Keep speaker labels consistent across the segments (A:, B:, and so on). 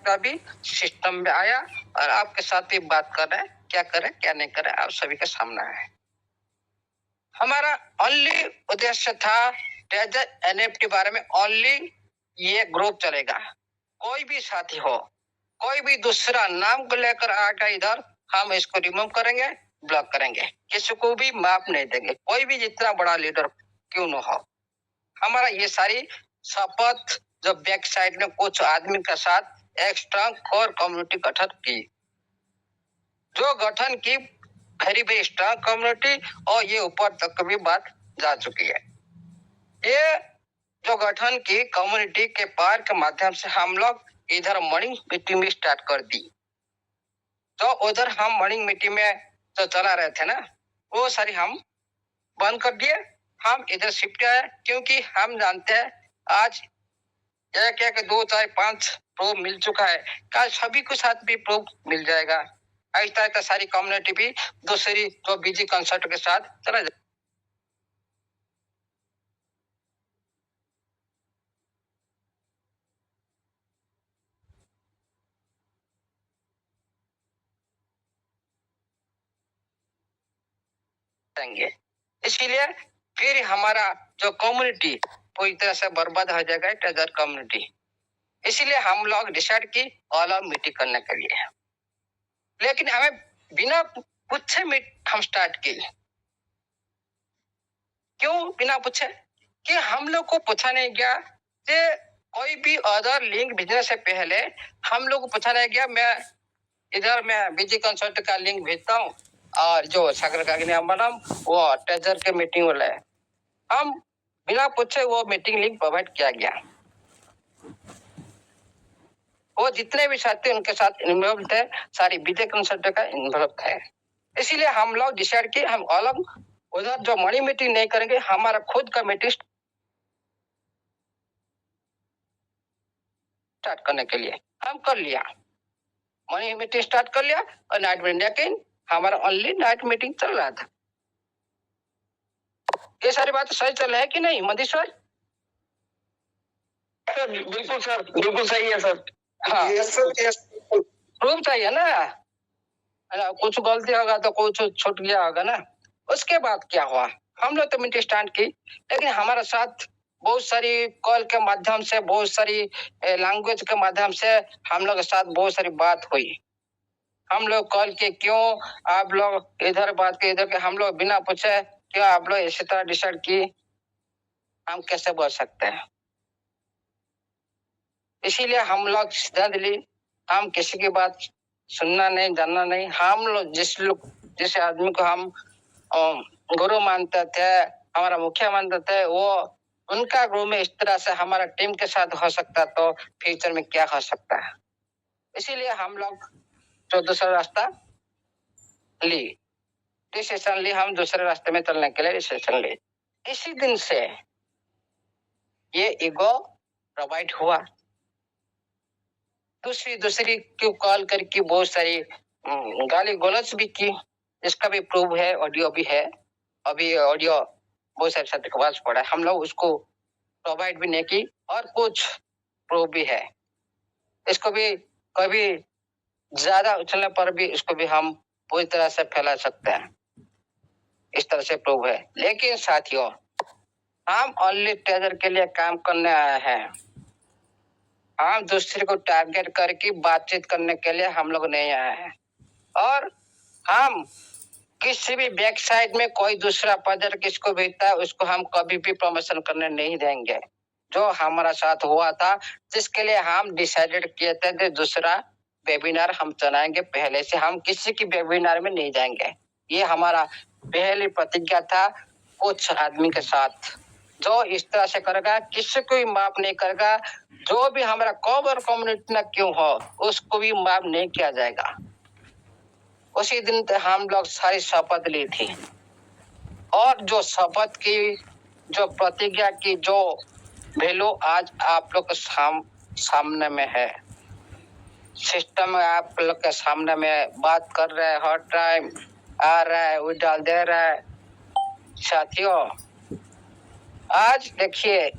A: का भी सिस्टम में आया और आपके साथ भी बात कर रहे हैं, क्या करें क्या नहीं करें आप सभी के सामने है। हमारा ओनली उद्देश्य था ट्रेजर एनएफटी बारे में ओनली ये ग्रुप चलेगा। कोई भी साथी हो, कोई भी दूसरा नाम को लेकर आकर इधर हम इसको रिमूव करेंगे, ब्लॉक करेंगे, किसी को भी माफ नहीं देंगे, कोई भी जितना बड़ा लीडर क्यों न हो। हमारा ये सारी शपथ जो बैक साइड में कुछ आदमी के साथ एक स्ट्रांग कोर कम्युनिटी गठन की, जो गठन की वेरी वेरी स्ट्रांग कम्युनिटी और ये ऊपर तक भी बात जा चुकी है। ये जो गठन की कम्युनिटी के पार के माध्यम से हम लोग इधर मॉर्निंग मीटिंग भी स्टार्ट कर दी। तो उधर हम मॉर्निंग मीटिंग में जो चला रहे थे ना, वो सारी हम बंद कर दिए। हम इधर शिफ्ट आए क्योंकि हम जानते हैं आज एक एक 2 4 5 प्रूफ मिल चुका है, कल सभी के साथ भी प्रूफ मिल जाएगा। ऐसा ऐसा सारी कम्युनिटी भी दूसरी जो बीजी कंसर्ट के साथ चला जाए। इसीलिए फिर हमारा जो कम्युनिटी पूरी तरह से बर्बाद हो जाएगा, ट्रेजर कम्युनिटी। इसीलिए हम लोग डिसाइड की ऑल आउट मीटिंग करने के लिए, लेकिन हमें बिना पूछे हम स्टार्ट की। क्यों बिना पूछे? कि हम लोग को पूछा नहीं गया कि कोई भी अदर लिंक भेजने से पहले हम लोग को पूछा नहीं गया। मैं बीजी कंसल्ट का लिंक भेजता हूँ और जो सागर का मैडम वो ट्रेजर के मीटिंग वाला है, हम बिना पूछे वो मीटिंग लिंक प्रोवाइड किया गया। वो जितने भी साथी उनके साथ इन्वॉल्व थे, सारी बीजे कंसल्ट का इन्वॉल्व थे। इसीलिए हम लोग डिसाइड किए हम अलग उधर जो मनी मीटिंग नहीं करेंगे, हमारा खुद का मीटिंग स्टार्ट करने के लिए हम कर लिया। मनी मीटिंग स्टार्ट कर लिया और नाइट मीटिंग, लेकिन हमारा ओनली नाइट मीटिंग चल रहा था। ये सारी बात सही चल रहा है कि नहीं मधेश्वर?
B: बिल्कुल सर, बिल्कुल सही है सर।
A: हाँ प्रूफ चाहिए ना, कुछ गलती होगा तो कुछ छूट गया होगा ना। उसके बाद क्या हुआ, हम लोग तो मीटिंग स्टार्ट की, लेकिन हमारे साथ बहुत सारी कॉल के माध्यम से, बहुत सारी लैंग्वेज के माध्यम से हम लोग के साथ बहुत सारी बात हुई। हम लोग कॉल के क्यों आप लोग इधर बात के इधर के, हम लोग बिना पूछे क्यों आप लोग इसी तरह डिसाइड की, हम कैसे बोल सकते हैं। इसीलिए हम लोग सिद्धांत ली, हम किसी की बात सुनना नहीं, जानना नहीं। हम लोग जिस आदमी को हम गुरु मानते थे, हमारा मुखिया मानते थे, वो उनका गुरु में इस तरह से हमारा टीम के साथ हो सकता तो फ्यूचर में क्या हो सकता है। इसीलिए हम लोग जो दूसरा रास्ता ली, डिसीजन ली, हम दूसरे रास्ते में चलने के लिए डिसीजन ली। इसी दिन से ये ईगो प्रोवाइड हुआ। दूसरी क्यों कॉल करके बहुत सारी गाली गलौज भी की, इसका भी प्रूफ है, ऑडियो भी है। अभी ऑडियो बहुत सारे छात्र के पास पड़ा है, हम लोग उसको प्रोवाइड भी नहीं की और कुछ प्रूफ भी है। इसको भी कभी ज्यादा उछलने पर भी इसको भी हम पूरी तरह से फैला सकते हैं, इस तरह से प्रूफ है। लेकिन साथियों, हम ओनली ट्रेजर के लिए काम करने आए हैं। हम दूसरे को टारगेट करके बातचीत करने के लिए हम लोग नहीं आए हैं। और हम किसी भी बैक साइड में कोई दूसरा पदर किसको भेजता है, उसको हम कभी भी प्रमोशन करने नहीं देंगे। जो हमारा साथ हुआ था, जिसके लिए हम डिसाइडेड किए थे कि दूसरा वेबिनार हम चलाएंगे, पहले से हम किसी की वेबिनार में नहीं जाएंगे। ये हमारा पहली प्रतिज्ञा था कुछ आदमी के साथ। जो इस तरह से करेगा, किसी को भी माफ नहीं करेगा, जो भी हमारा कॉमन कम्युनिटी न क्यों हो, उसको भी माफ नहीं किया जाएगा। उसी दिन हम लोग सारी शपथ ली थी और जो शपथ की, जो प्रतिज्ञा की, जो वैल्यू आज आप लोग के सामने में है। सिस्टम आप लोग के सामने में बात कर रहे हैं, हर टाइम आ रहा है, वो डाल दे रहा है। साथियों, आज देखिए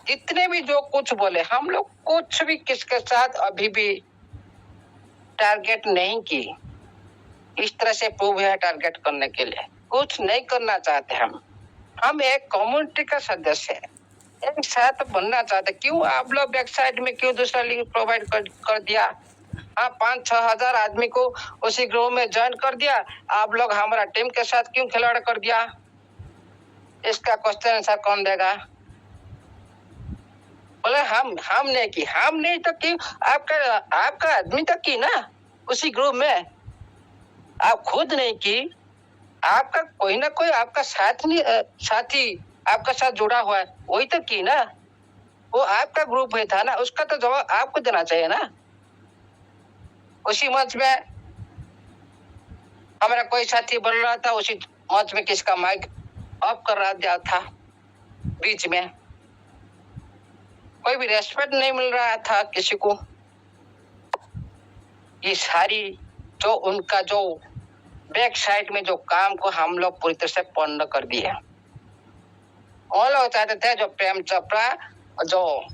A: जितने भी जो कुछ बोले, हम लोग कुछ भी किसके साथ अभी भी टारगेट नहीं की। इस तरह से प्रूव है टारगेट करने के लिए कुछ नहीं करना चाहते हम एक कम्युनिटी का सदस्य है, एक साथ बनना चाहते। क्यों आप लोग बैक साइड में क्यों दूसरा लिंक प्रोवाइड कर दिया? हाँ, 5-6 हजार आदमी को उसी ग्रुप में ज्वाइन कर दिया। आप लोग हमारा टीम के साथ क्यों खिलवाड़ कर दिया? इसका क्वेश्चन आंसर कौन देगा? बोले हम नहीं तो क्यों आपका आदमी तो की ना उसी ग्रुप में, आप खुद नहीं की। आपका कोई ना कोई आपका साथी आपका साथ जुड़ा हुआ है, वही तो की ना। वो आपका ग्रुप में था ना, उसका तो जवाब आपको देना चाहिए ना। उसी मंच में हमारा कोई साथी बोल रहा था, उसी मंच में किसका माइक ऑफ कर रहा था बीच में। कोई भी रेस्पेक्ट नहीं मिल रहा था किसी को। ये सारी जो उनका जो बैक साइड में जो काम को हम लोग पूरी तरह से पौंड कर दिए। वो लोग चाहते थे जो प्रेम चोपड़ा जो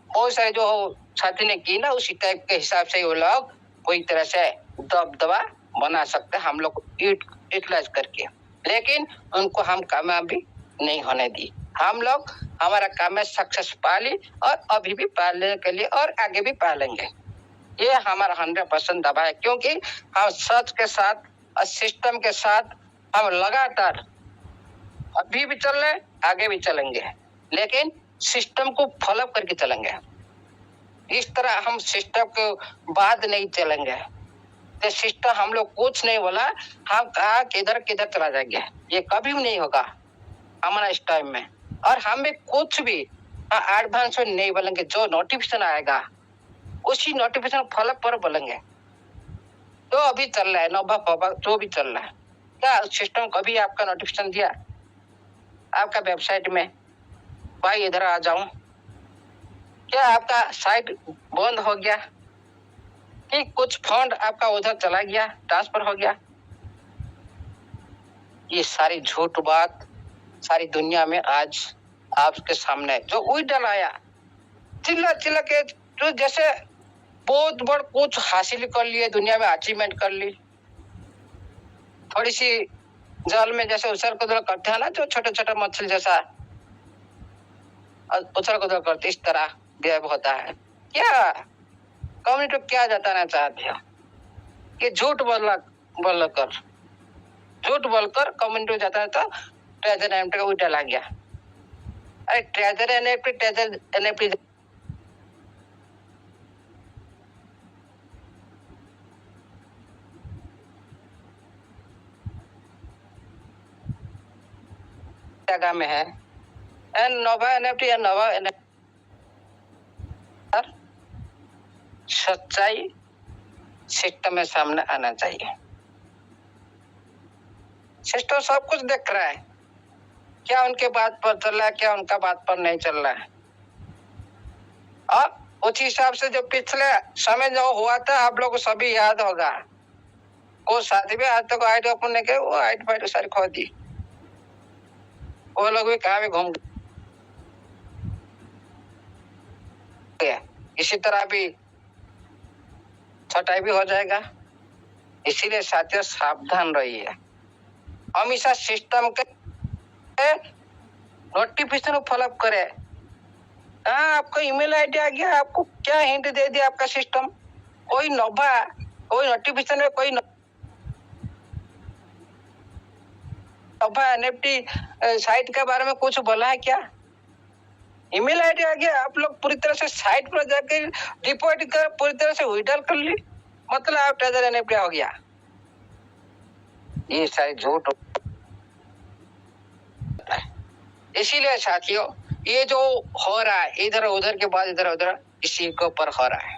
A: बहुत सारे जो साथी ने की ना, उसी टाइप के हिसाब से वो लोग पूरी तरह से दबदबा बना सकते हम लोग यूटिलाइज करके। लेकिन उनको हम कामयाबी नहीं होने दी। हम लोग हमारा काम में सक्सेस पा ली और अभी भी पालने के लिए और आगे भी पालेंगे। ये हमारा 100% दबा है, क्योंकि हम सच के साथ और सिस्टम के साथ हम लगातार अभी भी चल रहे, आगे भी चलेंगे, लेकिन सिस्टम को फॉलो करके चलेंगे। इस तरह हम सिस्टम के बाद नहीं चलेंगे। तो सिस्टम हम लोग कुछ नहीं बोला, हम कहा किधर किधर चला जाएंगे, ये कभी भी नहीं होगा हमारा इस टाइम में। और हम भी कुछ भी एडवांस में नहीं बोलेंगे। जो नोटिफिकेशन आएगा उसी नोटिफिकेशन फॉलो पर बोलेंगे। तो अभी चल रहा है नोबा जो भी चल रहा है, क्या सिस्टम कभी आपका नोटिफिकेशन दिया आपका वेबसाइट में भाई इधर आ जाऊं? क्या आपका साइट बंद हो गया कि कुछ फंड आपका उधर चला गया, ट्रांसफर हो गया? ये सारी झूठ बात सारी दुनिया में आज आपके सामने जो उड़ल आया चिल्ला चिल्ला के, जो जैसे बहुत बड़ कुछ हासिल कर लिए, दुनिया में अचीवमेंट कर ली। थोड़ी सी जल में जैसे उछल कूदल करते हैं ना, जो छोटे छोटे मछली जैसा उछल कूदल करते, इस तरह गायब होता है। क्या कम्युनिटी क्या जताना चाहते हो कि झूठ बोलकर कम्युनिटी जताना तो ट्रेजर एनएफटी का उल्टा लग गया। अरे ट्रेजर एनएफटी जगह में है नोवा एनएफटी या नोवा एनएफटी। सच्चाई सिस्टम में सामने आना चाहिए। सिस्टम सब कुछ देख रहा है, क्या उनके बात पर चल रहा है, क्या उनका बात पर नहीं चल रहा है। और उस हिसाब से जो पिछले समय जो हुआ था आप लोग को सभी याद होगा। वो साथी भी आज तक आईडी ओपन नहीं किए, वो आईडी फाइड सारी खो दी। वो लोग भी कहाँ भी घूम गए। इसी तरह भी छटाई भी हो जाएगा। इसीलिए साथियों सावधान रहिए। हमेशा सिस्टम के नोटिफिकेशन फॉलो करे। आपको ईमेल आईडी आ गया, आपको क्या हिंट दे दिया आपका सिस्टम? कोई नोटिफिकेशन में कोई नोवा एनएफटी साइट के बारे में कुछ बोला है क्या? ईमेल आईडी आ गया, आप लोग पूरी तरह से साइट पर जाकर रिपोर्ट कर पूरी तरह से विड्रॉल कर ली, मतलब आप ट्रेजर एनएफटी हो गया। ये सारी झूठ। इसीलिए साथियों ये जो हो रहा है इधर उधर के बाद इधर उधर, इसी के ऊपर हो रहा है।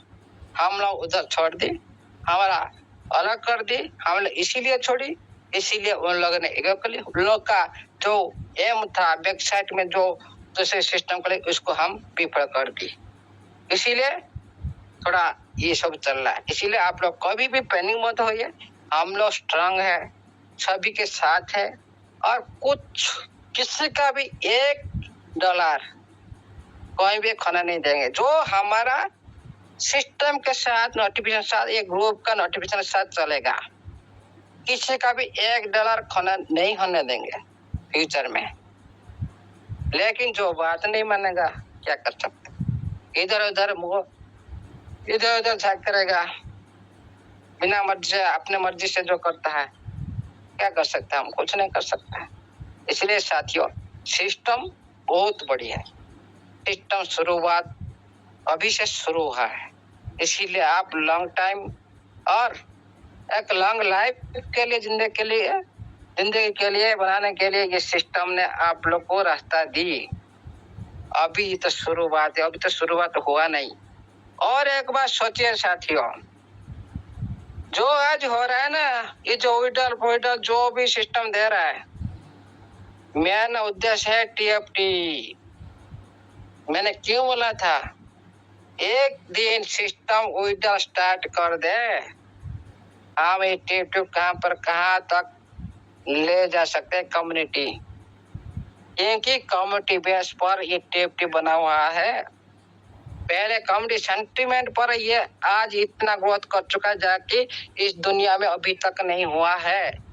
A: हम लोग उधर छोड़ दी, हमारा अलग कर दी, हम लोग इसीलिए छोड़ी, इसीलिए उन लोगों ने एगो कर लिया। उन लोग का जो एम था वेबसाइट में जो दूसरे सिस्टम के लिए, उसको हम विफल कर दी। इसीलिए थोड़ा ये सब चल रहा है। इसीलिए आप लोग कभी भी पैनिक मत होइए। हम लोग स्ट्रांग है, सभी के साथ है, और कुछ किसी का भी $1 कोई भी खाना नहीं देंगे। जो हमारा सिस्टम के साथ नोटिफिकेशन साथ एक ग्रुप का नोटिफिकेशन साथ चलेगा। किसी का भी $1 खोना नहीं होने देंगे फ्यूचर में। लेकिन जो बात नहीं मानेगा क्या कर सकते, इधर उधर झाँक करेगा, बिना मर्जी से अपने मर्जी से जो करता है क्या कर सकते हैं, हम कुछ नहीं कर सकते। इसलिए साथियों सिस्टम बहुत बड़ी है। सिस्टम शुरुआत अभी से शुरू हुआ है, इसीलिए आप लॉन्ग टाइम और एक लॉन्ग लाइफ के लिए जिंदगी के लिए बनाने के लिए ये सिस्टम ने आप लोग को रास्ता दी। अभी तो शुरुआत है, अभी तो शुरुआत हुआ नहीं। और एक बात सोचिए साथियों, जो आज हो रहा है ना, ये जो उल्टा जो भी सिस्टम दे रहा है, मेन उद्देश्य है TFT। मैंने क्यों बोला था, एक दिन सिस्टम उल्टा स्टार्ट कर दे, हम ये TFT कहाँ तक ले जा सकते हैं कम्युनिटी, क्योंकि कम्युनिटी बेस पर ये TFT बना हुआ है। पहले कम्युनिटी सेंटिमेंट पर ये आज इतना ग्रोथ कर चुका है जाके इस दुनिया में अभी तक नहीं हुआ है।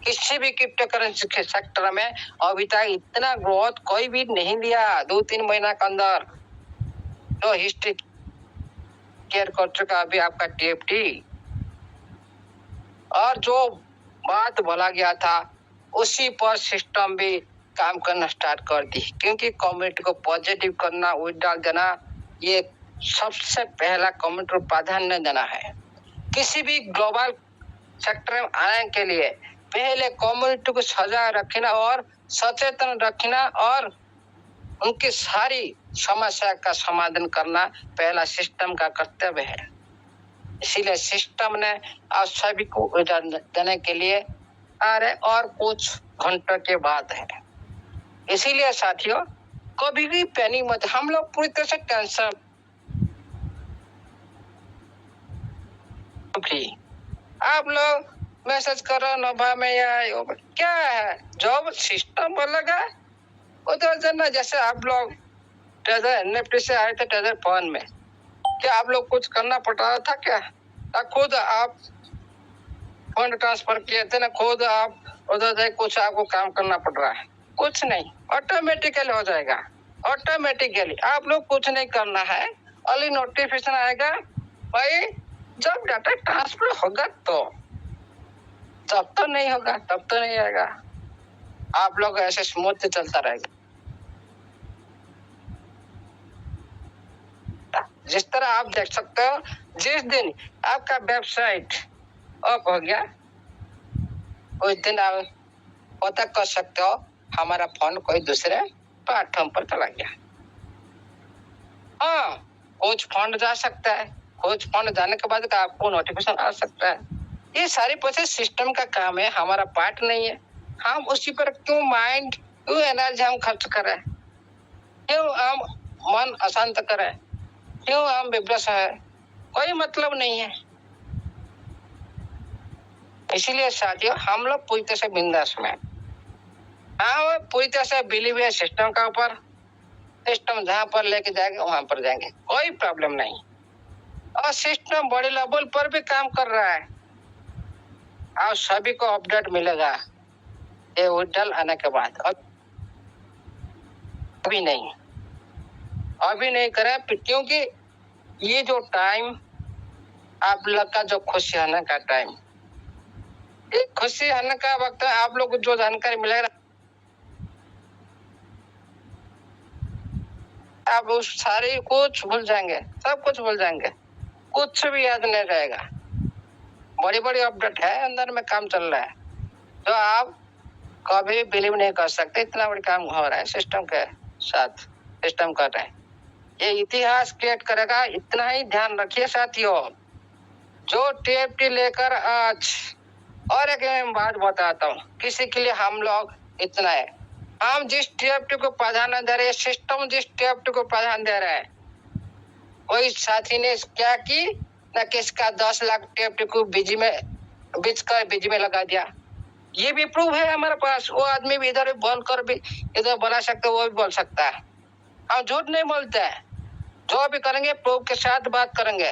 A: किसी भी क्रिप्टो करेंसी के सेक्टर में अभी तक इतना ग्रोथ कोई भी नहीं लिया 2-3 महीना के अंदर। तो हिस्ट्री केयर कर चुका अभी आपका TFT। और जो बात बोला गया था उसी पर सिस्टम भी काम करना स्टार्ट कर दी, क्योंकि कम्युनिटी को पॉजिटिव करना, वोट डाल देना, ये सबसे पहला कम्युनिटी को प्राधान्य देना है। किसी भी ग्लोबल सेक्टर में आने के लिए पहले कम्युनिटी को सजा रखना और सचेतन रखना और उनकी सारी समस्या का समाधान करना पहला सिस्टम का कर्तव्य है। इसीलिए सिस्टम ने आप सभी को देने के लिए आ रहे और कुछ घंटों के बाद है। इसीलिए साथियों कभी भी पैनिक मत, हम लोग पूरी तरह से टेंशन फ्री। आप लोग मैसेज करो नोभा में या क्या है, जो सिस्टम बोलेगा उधर जाना। जैसे आप लोग ट्रेजर NFT से आए थे ट्रेजर फंड में, क्या आप लोग कुछ करना पड़ रहा था क्या? खुद आप फंड ट्रांसफर किए थे ना, खुद आप उधर जाए, कुछ आपको काम करना पड़ रहा है? कुछ नहीं, ऑटोमेटिकली हो जाएगा। ऑटोमेटिकली आप लोग कुछ नहीं करना है, ओनली नोटिफिकेशन आएगा भाई जब डाटा ट्रांसफर होगा, तो जब तो नहीं होगा तब तो नहीं आएगा। आप लोग ऐसे स्मूथ चलता रहेगा। जिस तरह आप देख सकते हो, जिस दिन आपका वेबसाइट ऑफ हो गया उस दिन आप पता कर सकते हो हमारा फोन कोई दूसरे प्लेटफॉर्म पर चला गया। हाँ, कुछ फंड जा सकता है, कुछ फंड जाने के बाद आपको नोटिफिकेशन आ सकता है। ये सारी प्रोसेस सिस्टम का काम है, हमारा पार्ट नहीं है। हम उसी पर क्यों माइंड, क्यों एनर्जी हम खर्च करें, क्यों हम मन अशांत करें, क्यों हम विवश है, कोई मतलब नहीं है। इसीलिए साथियों हम लोग पूरी तरह से बिंदास में, हाँ पूरी तरह से बिलीव है सिस्टम का ऊपर। सिस्टम जहाँ पर लेके जाएंगे वहां पर जाएंगे, कोई प्रॉब्लम नहीं। और सिस्टम बड़े लेवल पर भी काम कर रहा है, आप सभी को अपडेट मिलेगा ये उड़ल आने के बाद। अभी नहीं करे, क्योंकि ये जो टाइम आप लोग का जो खुशी आने का टाइम, ये खुशी आने का वक्त है। आप लोग को जो जानकारी मिलेगा आप उस सारी कुछ भूल जाएंगे, सब कुछ भूल जाएंगे, कुछ भी याद नहीं रहेगा। बड़ी बड़ी अपडेट है, अंदर में काम चल रहा है जो आप कभी बिलीव नहीं कर सकते। इतना बड़ा काम हो रहा है सिस्टम के साथ, सिस्टम कर रहे हैं, ये इतिहास क्रिएट करेगा। इतना ही ध्यान रखिए साथियों। जो TFT लेकर आज, और एक बात बताता हूँ, किसी के लिए हम लोग इतना है, हम जिस TFT को प्राधान्य दे रहे हैं, सिस्टम जिस TFT को प्राधान्य दे रहा है, कोई साथी ने क्या की ना, किसका 10 लाख TFT को बीच में लगा दिया। ये भी प्रूफ है हमारे पास। वो आदमी भी इधर बोल कर भी इधर बोला सकता है, वो भी बोल सकता है। हम झूठ नहीं बोलते हैं, जो भी करेंगे प्रूफ के साथ बात करेंगे।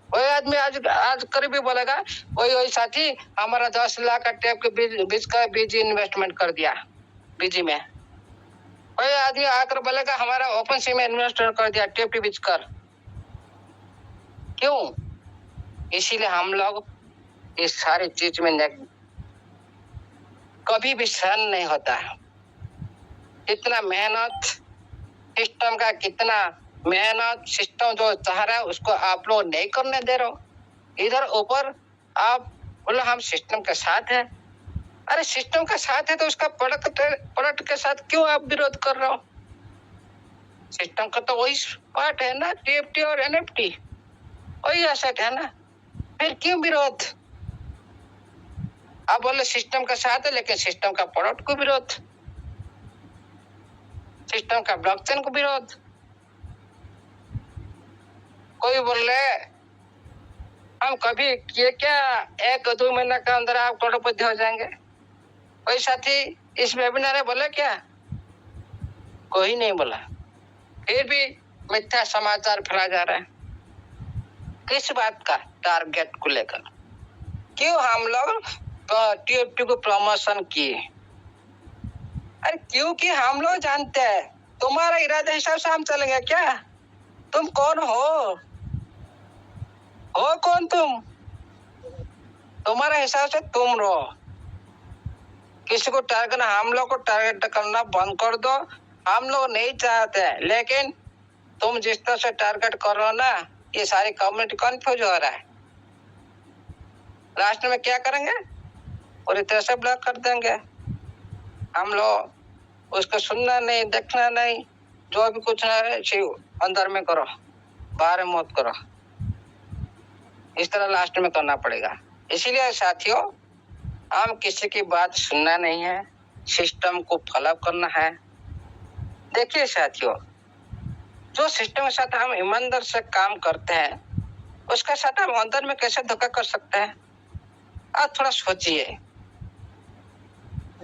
A: वही आदमी आज आज कर भी बोलेगा वही वही साथी हमारा 10 लाख का टेप के बीच का बीजी इन्वेस्टमेंट कर दिया बीजी में। वही आदमी आकर बोलेगा हमारा ओपन सी में इन्वेस्टमेंट कर दिया टेप के बीच कर। क्यों? इसीलिए हम लोग इस सारी चीज में कभी भी सहन नहीं होता। कितना मेहनत सिस्टम का, कितना मेहनत सिस्टम जो चाह रहा है उसको आप लोग नहीं करने दे रहे हो। इधर ऊपर आप बोलो हम सिस्टम के साथ हैं। अरे सिस्टम के साथ है तो उसका प्रोडक्ट के साथ क्यों आप विरोध कर रहे हो? सिस्टम का तो वही पार्ट है ना, टीएफटी और एनएफटी वही एसेट है ना, फिर क्यों विरोध? आप बोले सिस्टम के साथ है लेकिन सिस्टम का प्रोडक्ट को विरोध, सिस्टम का ब्लॉकचेन को विरोध। कोई बोल रहे हम कभी किए क्या 1-2 महीना के अंदर आप करोड़पति हो जाएंगे। कोई साथी इस वेबिनार में बोले क्या? कोई नहीं बोला। फिर भी मिथ्या समाचार फैला जा रहा है। किस बात का? टारगेट को लेकर। क्यों हम लोग टीएफटी को प्रमोशन किए? अरे क्योंकि हम लोग जानते हैं तुम्हारा इरादे हिसाब से हम चलेंगे क्या? तुम कौन हो कौन तुम? तुम्हारा हिसाब से तुम रहो। किसी को टारगेट, हम लोग को टारगेट करना बंद कर दो। हम लोग नहीं चाहते, लेकिन तुम जिस तरह से टारगेट कर रहे हो ना, ये सारी कम्युनिटी कंफ्यूज हो रहा है। लास्ट में क्या करेंगे? पूरी तरह से ब्लॉक कर देंगे। हम लोग उसको सुनना नहीं, देखना नहीं, जो भी कुछ है शिव अंदर में करो, बाहर में मत करो। इस तरह लास्ट में करना पड़ेगा। इसीलिए साथियों हम किसी की बात सुनना नहीं है, सिस्टम को फॉलो करना है। देखिए साथियों, जो सिस्टम के साथ हम ईमानदार से काम करते हैं उसके साथ हम अंदर में कैसे धोखा कर सकते हैं? आप थोड़ा सोचिए।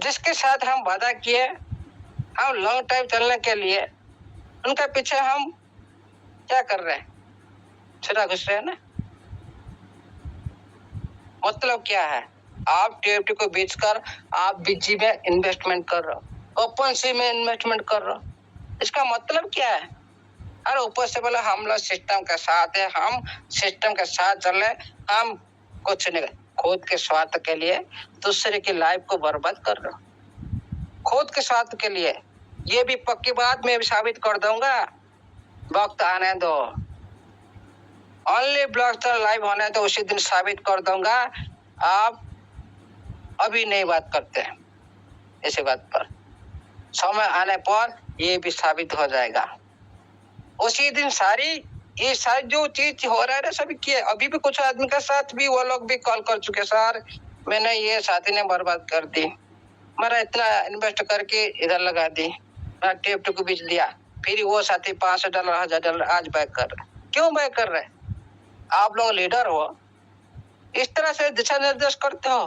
A: जिसके साथ हम वादा किए, हम लॉन्ग टाइम चलने के लिए, उनके पीछे हम क्या कर रहे हैं? छुरा घुस रहे हैं ना। मतलब क्या है? आप टीएफटी को बेचकर आप बीजी में इन्वेस्टमेंट कर रहे हो, ओपन सी में इन्वेस्टमेंट कर रहे हो। इसका मतलब क्या है? अरे ऊपर से बोला हम लोग सिस्टम के साथ है, हम सिस्टम के साथ चल रहे, हम कुछ नहीं, खुद के स्वार्थ के लिए दूसरे की लाइफ को बर्बाद कर रहे हो। खुद के स्वार्थ के लिए। ये भी पक्की बात मैं भी साबित कर दूंगा, वक्त आने दो। ओनली ब्लॉक लाइव होने तो उसी दिन साबित कर दूंगा। आप अभी नहीं बात करते हैं इसी बात पर, समय आने पर ये भी साबित हो जाएगा। उसी दिन ये सारी जो चीज हो रहा है ना सभी किए। अभी भी कुछ आदमी के साथ भी वो लोग भी कॉल कर चुके, सर मैंने ये साथी ने बर्बाद कर दी, मेरा इतना इन्वेस्ट करके इधर लगा दी, मैं टेप को बेच दिया, फिर वो साथी $500 $1000 आज बैक कर रहे। क्यों बैक कर रहे? आप लोग लीडर हो, इस तरह से दिशा निर्देश करते हो।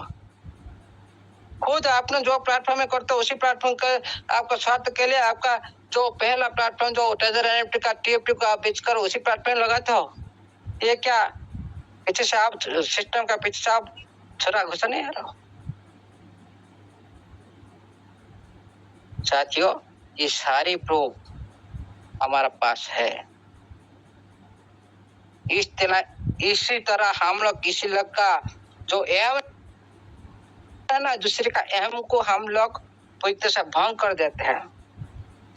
A: खुद आपने जो प्लेटफॉर्म में करते हो उसी प्लेटफॉर्म का आपका स्वार्थ के लिए आपका जो पहला प्लेटफॉर्म जो ट्रेजर एनएफटी का टीएफटी को आप बेचकर उसी प्लेटफॉर्म लगाते हो। ये क्या पीछे से आप सिस्टम का पीछे से आप छुरा घुसा नहीं आ रहा हो? साथियों ये सारी प्रूफ हमारे पास है। इसी तरह हम लोग किसी लोग का जो एम है ना, दूसरे का एम को हम लोग पूरी तरह से भंग कर देते हैं,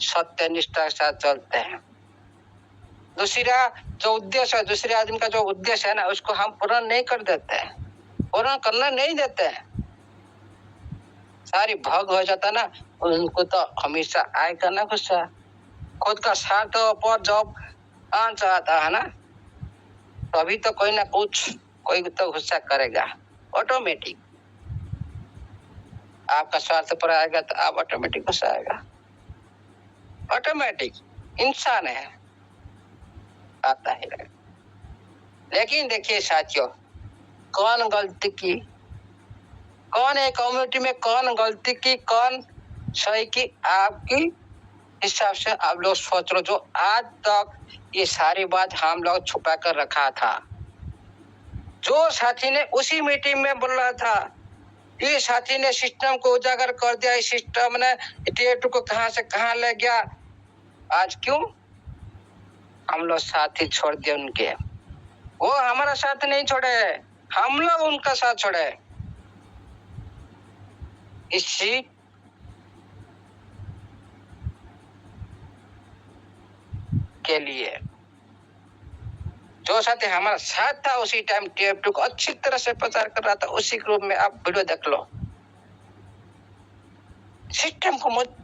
A: सत्य निष्ठा के साथ चलते हैं। दूसरा जो उद्देश्य है, दूसरे आदमी का जो उद्देश्य है ना, उसको हम पूरा नहीं कर देते हैं, पूरा करना नहीं देते हैं। सारी भंग हो जाता ना, उनको तो हमेशा आएगा ना गुस्सा। खुद का स्वार्थ पर जब आन चाहता है ना, तभी तो कोई ना कुछ कोई तो गुस्सा करेगा ऑटोमेटिक। आपका स्वार्थ पर आएगा तो आप ऑटोमेटिक गुस्सा आएगा, ऑटोमेटिक इंसान है, आता ही रहेगा। लेकिन देखिए साथियों, कौन गलती की, कौन है कम्युनिटी में कौन गलती की, कौन सही की? आपकी हिसाब से आप लोग सोच लो, जो आज तक ये सारी बात हम लोग छुपा कर रखा था। जो साथी ने उसी मीटिंग में बोल रहा था, ये साथी ने सिस्टम को उजागर कर दिया, इस सिस्टम ने टीए2 को कहां से कहां ले गया। आज क्यों हम लोग साथी छोड़ दिए उनके? वो हमारा साथ नहीं छोड़े, हम लोग उनका साथ छोड़े। इसी के लिए जो साथी हमारा साथ था उसी टाइम टीए2 को अच्छी तरह से प्रचार कर रहा था, उसी ग्रुप में आप वीडियो देख लो। सिस्टम को मजबूर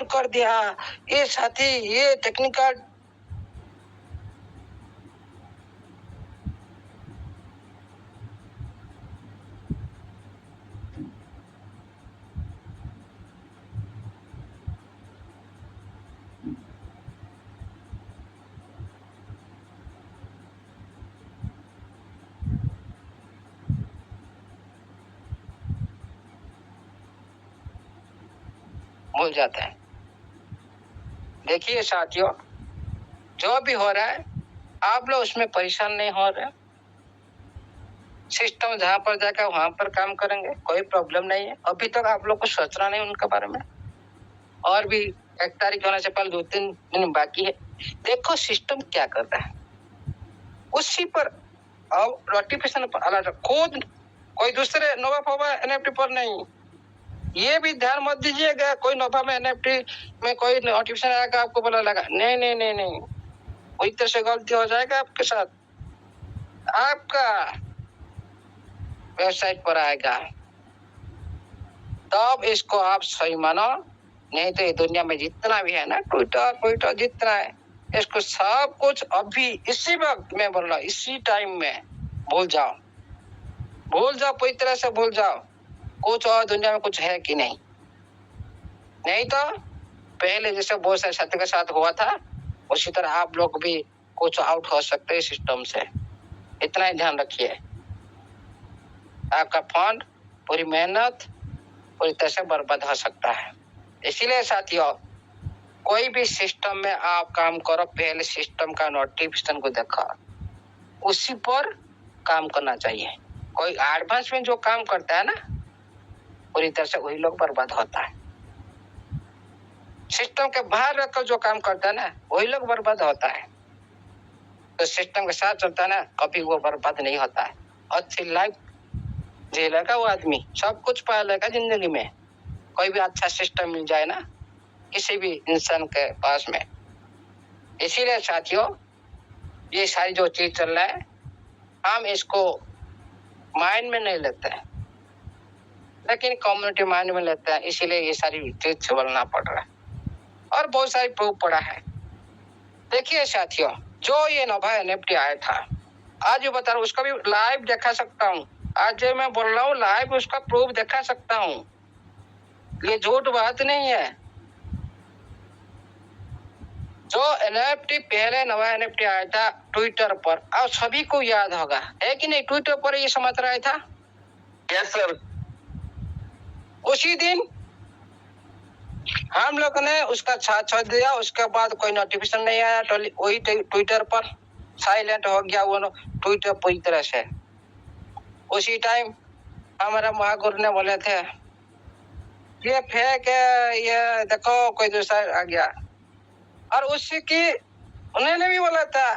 A: कर दिया, ये साथी ये टेक्निकल भूल जाता है। देखिए साथियों, जो भी हो रहा है आप लोग उसमें परेशान नहीं हो रहे। सिस्टम जहां पर जाकर वहां पर काम करेंगे, कोई प्रॉब्लम नहीं है। अभी तक आप लोग को सोचना नहीं उनके बारे में, और भी 1 तारीख होने से पहले 2-3 दिन बाकी है। देखो सिस्टम क्या करता है, उसी पर अब नोटिफिकेशन पर अलर्ट, खुद कोई दूसरे नोवा फोवा एनएफटी पर नहीं। ये भी ध्यान मत दीजिएगा कोई नोवा में एनएफटी में कोई नोटिफिकेशन आएगा आपको बोला लगा, नहीं नहीं नहीं नहीं, कोई तरह से गलती हो जाएगा आपके साथ, आपका वेबसाइट पर आएगा, तब इसको आप सही मानो। नहीं तो ये दुनिया में जितना भी है ना, ट्विटर जितना है, इसको सब कुछ अभी इसी वक्त में बोल रहा हूं, इसी टाइम में भूल जाओ, पूरी तरह से भूल जाओ। कुछ और दुनिया में कुछ है कि नहीं? नहीं तो पहले जैसे बहुत सारे साथी के साथ हुआ था, उसी तरह आप लोग भी कुछ आउट हो सकते हैं सिस्टम से। इतना ही ध्यान रखिए। आपका फंड, पूरी मेहनत पूरी तरह से बर्बाद हो सकता है। इसीलिए साथियों, कोई भी सिस्टम में आप काम करो, पहले सिस्टम का नोटिफिकेशन को देखो, उसी पर काम करना चाहिए। कोई एडवांस में जो काम करता है ना, पूरी तरह से वही लोग बर्बाद होता है। सिस्टम के बाहर रखकर जो काम करता है ना, वही लोग बर्बाद होता है। तो सिस्टम के साथ चलता है ना, कभी वो बर्बाद नहीं होता है। अच्छी लाइफ झेलेगा वो आदमी, सब कुछ पा लेगा जिंदगी में। कोई भी अच्छा सिस्टम मिल जाए ना किसी भी इंसान के पास में। इसीलिए साथियों, ये सारी जो चीज चल रहा है, हम इसको माइंड में नहीं लेते हैं, लेकिन कम्युनिटी माइंड में लेते हैं। इसीलिए ये सारी चीज बोलना पड़ रहा है, और बहुत सारी प्रूफ पड़ा है। देखिए साथियों, जो ये नोवा एनएफटी आया था, आज बता रहा हूँ, उसका भी लाइव दिखा सकता हूँ। आज जो मैं बोल रहा हूँ लाइव उसका प्रूफ दिखा सकता हूँ, ये झूठ बात नहीं है। जो एनएफटी पहले नवा एनएफटी आया था ट्विटर पर, और सभी को याद होगा, है कि नहीं? ट्विटर पर ये समाचार आया था।
B: Yes sir.
A: उसी दिन हम लोग ने उसका साथ छोड़ दिया, उसके बाद कोई नोटिफिकेशन नहीं आया, वही ट्विटर पर साइलेंट हो गया वो ट्विटर पूरी तरह से। उसी टाइम हमारा महागुरु ने बोले थे ये फेक है, ये देखो कोई दूसरा आ गया, और उसी की उन्होंने भी बोला था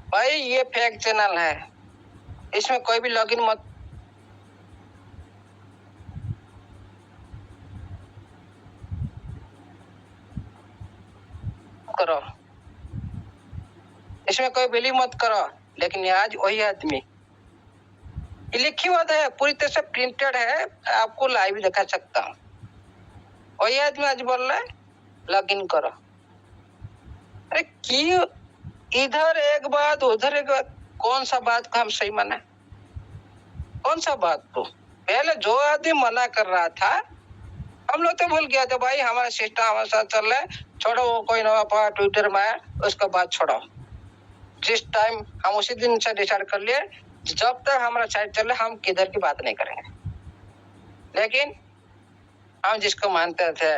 A: भाई ये फेक चैनल है, इसमें कोई भी लॉगिन मत करो, इसमें कोई बिलीव मत करो। लेकिन आज वही आदमी, लिखी हुआ है, पूरी तरह से प्रिंटेड है, आपको लाइव दिखा सकता हूँ। वही आदमी आज बोल रहा है लॉगिन करो। अरे क्यों इधर एक बात उधर एक बात, कौन सा बात को हम सही माने? कौन सा बात को? पहले जो आदमी मना कर रहा था, हम लोग तो भूल गया था भाई, हमारा सिस्टम हमारे साथ चल रहा है, छोड़ो वो कोई नवा पा ट्विटर में आया उसका बात छोड़ो। जिस टाइम हम उसी दिन से डिसाइड कर लिए, जब तक हमारा साइड चल रहा है हम किधर की बात नहीं करेंगे। लेकिन हम जिसको मानते थे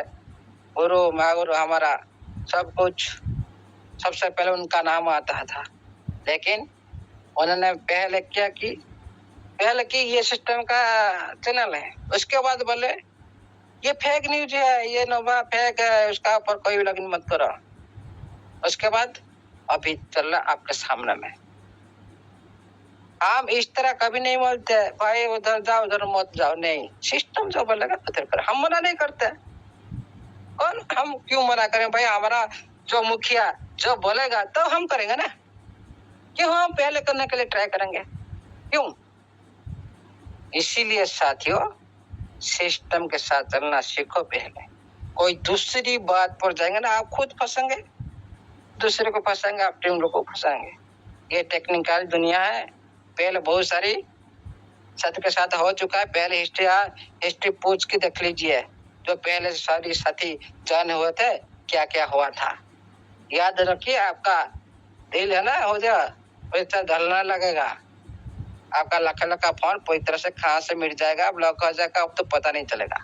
A: गुरु माँ गुरु हमारा सब कुछ, सबसे पहले उनका नाम आता था। लेकिन उन्होंने पहले की ये सिस्टम का चैनल है, उसके बाद बोले ये फेक न्यूज है, ये नोवा फेक है, उसका ऊपर कोई भी लॉगिन मत करो। उसके बाद अभी चल रहा आपके सामने में। हम इस तरह कभी नहीं बोलते भाई उधर जाओ उधर मत जाओ, नहीं, सिस्टम जो बोलेगा उधर करो। हम मना नहीं करते, और हम क्यों मना करें भाई? हमारा जो मुखिया जो बोलेगा तो हम करेंगे ना, क्यों हम पहले करने के लिए ट्राई करेंगे? क्यों? इसीलिए साथियों, सिस्टम के साथ चलना सीखो पहले। कोई दूसरी बात पर जाएंगे ना, आप खुद फंसेंगे, दूसरे को फंसाएंगे, आप टीम लोग को फंसाएंगे। ये टेक्निकल दुनिया है। पहले बहुत सारी सत्य के साथ हो चुका है। पहले हिस्ट्री पूछ के देख लीजिए, जो पहले सारी साथी जाने हुए थे क्या क्या हुआ था। याद रखिए, आपका दिल है ना, हो जा वैसा ढलना लगेगा। आपका लखा लखा फोन पूरी तरह से कहाँ से मिट जाएगा, ब्लॉक हो जाएगा, अब तो पता नहीं चलेगा।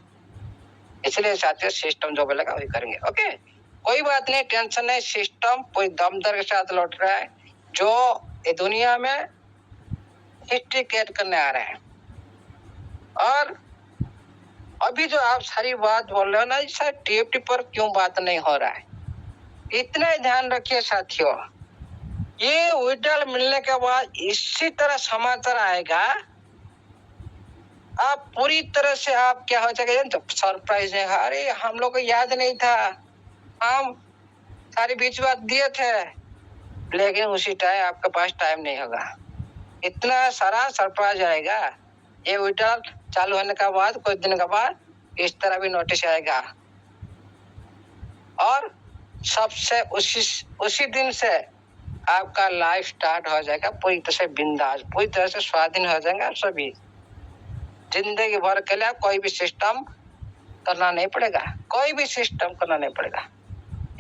A: इसलिए साथियों, सिस्टम जो बोलेगा वही करेंगे। ओके, कोई बात नहीं, टेंशन नहीं। सिस्टम कोई दमदार के साथ लौट रहा है, जो ये दुनिया में हिस्ट्री क्रिएट करने आ रहे हैं। और अभी जो आप सारी बात बोल रहे हो ना, इस टीएफटी पर क्यों बात नहीं हो रहा है, इतना ध्यान रखिए साथियों। ये विड्रॉल मिलने के बाद इसी तरह समाचार आएगा, आप पूरी तरह से आप क्या हो जाएगा, सरप्राइज है। अरे हम लोग को याद नहीं था, हम सारी बीच बात दिए थे, लेकिन उसी टाइम आपके पास टाइम नहीं होगा। इतना सारा सरप्राइज आएगा। ये विड्रॉल चालू होने के बाद कुछ दिन के बाद इस तरह भी नोटिस आएगा, और सबसे उसी दिन से आपका लाइफ स्टार्ट हो जाएगा पूरी तरह से बिंदास, पूरी तरह से स्वाधीन हो जाएंगे आप सभी। जिंदगी भर के लिए आप कोई भी सिस्टम करना नहीं पड़ेगा, कोई भी सिस्टम करना नहीं पड़ेगा।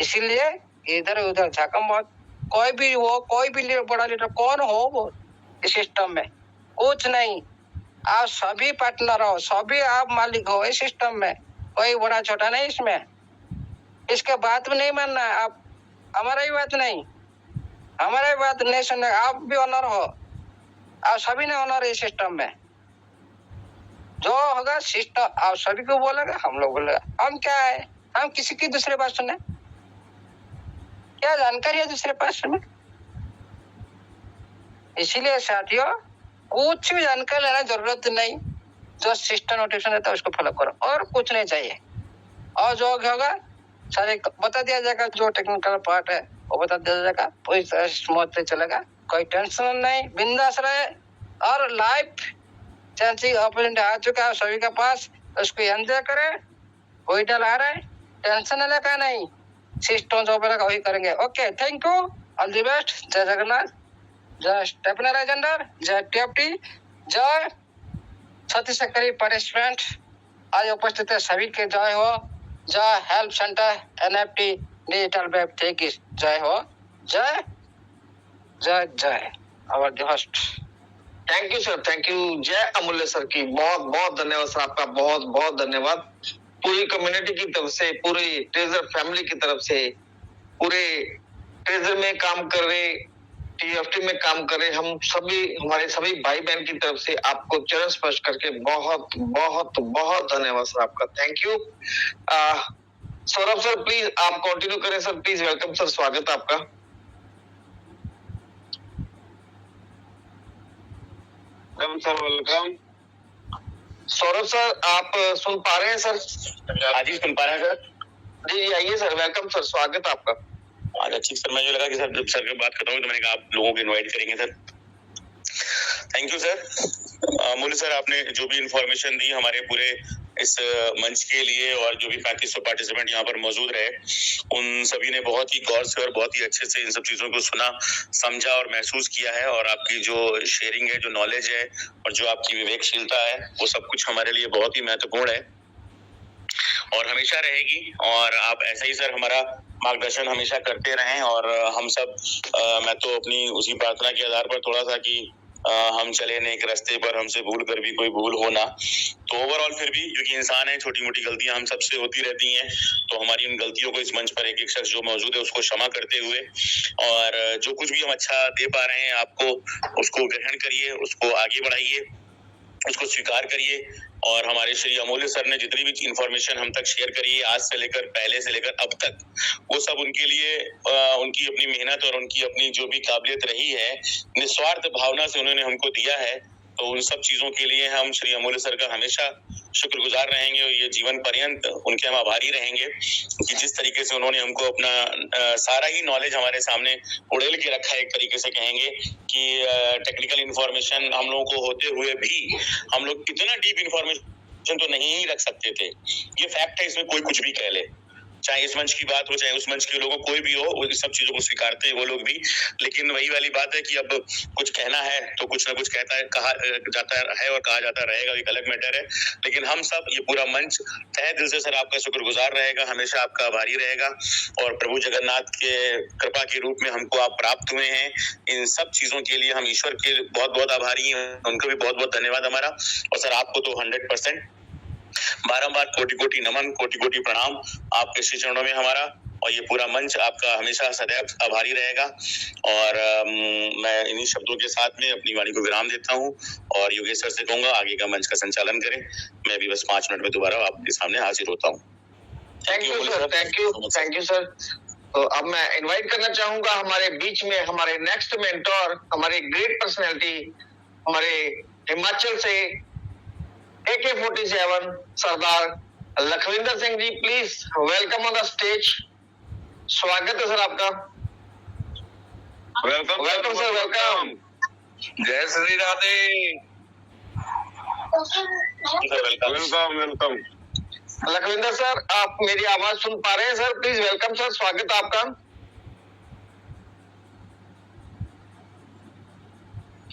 A: इसीलिए इधर उधर झाका मत। कोई भी हो, कोई भी बड़ा लीडर कौन हो, वो इस सिस्टम में कुछ नहीं। आप सभी पार्टनर हो, सभी आप मालिक हो इस सिस्टम में, कोई बड़ा छोटा नहीं इसमें। इसके बात में नहीं मानना, आप हमारा ही बात नहीं, हमारा ही बात नहीं सुनना। आप भी ऑनर हो, आप सभी ने ऑनर है इस सिस्टम में। जो होगा सिस्टम आप सभी को बोलेगा, हम लोग बोलेगा। हम क्या है, हम किसी की दूसरे बात सुने? क्या जानकारी है दूसरे पास में? इसीलिए साथियों, कुछ भी जानकारी लेना जरूरत नहीं। जो सिस्टम नोटिफिकेशन देता है उसको फॉलो करो, और कुछ नहीं चाहिए। और जो होगा सारे बता दिया जाएगा, जो टेक्निकल पार्ट है वो बता दिया जाएगा, पूरी तरह स्मूथ से चलेगा, कोई टेंशन नहीं, बिंदास रहे। और लाइफ चांसिंग अपॉर्चुनिटी आ चुका है सभी के पास, उसको एंजॉय करें। कोई डर आ रहा है, टेंशन लेगा नहीं, सिस्टम जो बोलेगा वही करेंगे। Okay, thank you, all the best. जय जगन्नाथ, जय स्टेफनर एजेंडर, जय टीएफटी, जय छत्तीसगढ़ी पार्टिसिपेंट आज उपस्थित है सभी के जय हो। जय help centre NFT digital web tech, जय हो, जय जय जय our host.
B: Thank you sir, thank you. जय अमूल्य सर की बहुत बहुत धन्यवाद सर, आपका बहुत बहुत धन्यवाद। पूरी कम्युनिटी की तरफ से, पूरी ट्रेजर फैमिली की तरफ से, पूरे ट्रेजर में काम कर रहे, टीएफटी में काम कर रहे हम सभी, हमारे सभी भाई बहन की तरफ से आपको चरण स्पर्श करके बहुत बहुत बहुत धन्यवाद सर आपका। Thank you. Saurabh sir please आप कंटिन्यू करें सर, प्लीज। वेलकम सर, स्वागत है आपका। Welcome sir, welcome. Saurabh sir आप सुन पा रहे हैं सर?
C: हाँ जी, सुन पा रहे हैं सर।
B: जी आइए सर, वेलकम सर, स्वागत है आपका।
C: अच्छा ठीक सर, मुझे लगा कि सर जब सर की बात करता हूँ तो मैंने कहा आप लोगों को इनवाइट करेंगे सर। Thank you sir. मूल सर, आपने जो भी इंफॉर्मेशन दी हमारे पूरे इस मंच के लिए, और जो भी 3500 पार्टिसिपेंट यहाँ पर मौजूद रहे, उन सभी ने बहुत ही गौर से और बहुत ही अच्छे से इन सब चीजों को सुना, समझा और महसूस किया है। और आपकी जो शेयरिंग है, जो नॉलेज है और जो आपकी विवेकशीलता है, वो सब कुछ हमारे लिए बहुत ही महत्वपूर्ण है और हमेशा रहेगी। और आप ऐसा ही सर हमारा मार्गदर्शन हमेशा करते रहें। और हम सब मैं तो अपनी उसी प्रार्थना के आधार पर थोड़ा सा कि हम चले नेक रास्ते पर, हमसे भूल कर भी कोई भूल होना। तो ओवरऑल फिर भी क्योंकि इंसान है, छोटी मोटी गलतियां हम सबसे होती रहती हैं, तो हमारी उन गलतियों को इस मंच पर एक एक शख्स जो मौजूद है उसको क्षमा करते हुए, और जो कुछ भी हम अच्छा दे पा रहे हैं आपको, उसको ग्रहण करिए, उसको आगे बढ़ाइए, उसको स्वीकार करिए। और हमारे श्री अमूल्य सर ने जितनी भी इंफॉर्मेशन हम तक शेयर करी है, आज से लेकर पहले से लेकर अब तक, वो सब उनके लिए उनकी अपनी मेहनत और उनकी अपनी जो भी काबिलियत रही है, निस्वार्थ भावना से उन्होंने हमको दिया है। तो उन सब चीजों के लिए हम श्री अमूल्य सर का हमेशा शुक्रगुजार रहेंगे, और ये जीवन पर्यंत उनके हम आभारी रहेंगे कि जिस तरीके से उन्होंने हमको अपना सारा ही नॉलेज हमारे सामने उड़ेल के रखा है। एक तरीके से कहेंगे कि टेक्निकल इंफॉर्मेशन हम लोगों को होते हुए भी हम लोग इतना डीप इंफॉर्मेशन तो नहीं ही रख सकते थे। ये फैक्ट है, इसमें कोई कुछ भी कह ले, चाहे इस मंच की बात हो चाहे उस मंच के लोगों कोई भी हो, वो सब चीजों को स्वीकारते हैं वो लोग भी। लेकिन वही वाली बात है कि अब कुछ कहना है तो कुछ ना कुछ कहता है, कहा जाता है और कहा जाता रहेगा, एक अलग मैटर है। लेकिन हम सब, ये पूरा मंच तहे दिल से सर आपका शुक्रगुजार रहेगा, हमेशा आपका आभारी रहेगा। और प्रभु जगन्नाथ के कृपा के रूप में हमको आप प्राप्त हुए हैं, इन सब चीजों के लिए हम ईश्वर के बहुत बहुत आभारी हैं, उनको भी बहुत बहुत धन्यवाद हमारा। और सर आपको तो 100% बारंबार कोटि कोटि नमन, कोटि कोटि प्रणाम आपके श्री चरणों में हमारा। और ये पूरा मंच आपका हमेशा सदैव आभारी रहेगा। और मैं इन्हीं शब्दों के साथ में अपनी वाणी को विराम देता हूँ, और योगेश सर से कहूंगा आगे का मंच का संचालन करें। मैं भी बस 5 मिनट में दोबारा आपके सामने हाजिर होता हूँ।
B: Thank you sir, thank you sir. तो अब मैं इनवाइट करना चाहूंगा हमारे बीच में हमारे नेक्स्ट मेंटोर, हमारे ग्रेट पर्सनैलिटी, हमारे हिमाचल से AK-47 Sardar Lakhwinder Singh ji, please welcome on the stage. स्वागत है सर आपका। Welcome sir, welcome.
D: जय श्री राधे। वेलकम।
B: लखविंदर सर, आप मेरी आवाज सुन पा रहे हैं सर? प्लीज वेलकम सर, स्वागत है आपका।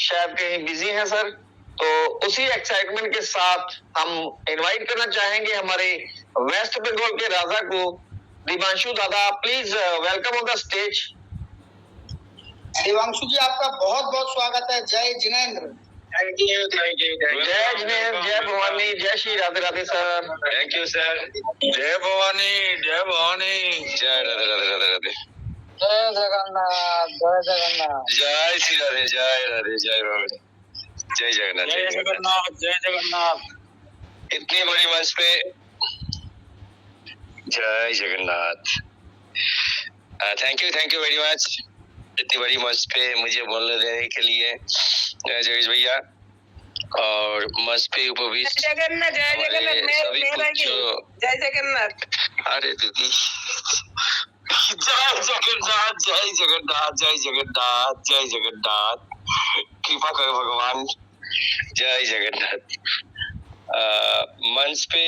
B: शायद कहीं बिजी हैं सर, तो उसी एक्साइटमेंट के साथ हम इनवाइट करना चाहेंगे हमारे वेस्ट बंगाल के राजा को, Divanshu Dada, please welcome on the stage.
E: Devanshu ji, आपका बहुत बहुत स्वागत है। जय जिनेंद्र।
B: Thank you. जय जिनेंद्र, जय भवानी, जय Shri Radhe Radhe sir.
D: Thank you sir. जय भवानी, जय भवानी, जय राधे राधे राधे राधे।
E: जय जगन्नाथ, जय जगन्नाथ।
D: जय श्री राधे, जय राधे, जय भवानी, जय जगन्नाथ,
E: जय जगन्नाथ, जय जगन्नाथ।
D: इतनी बड़ी मंच पे जय Jagannath. Thank you very much, इतनी बड़ी मंच पे मुझे बोलने देने के लिए जगेश भैया, और मंच पे उपविष्ट
F: जय जगन्नाथ, जय जगन्नाथ, जय जगन्नाथ।
D: अरे दीदी, जय जगन्नाथ, जय जगन्नाथ, जय जगन्नाथ, जय जगन्नाथ, कृपा करो भगवान, जय जगन्नाथ। मंच पे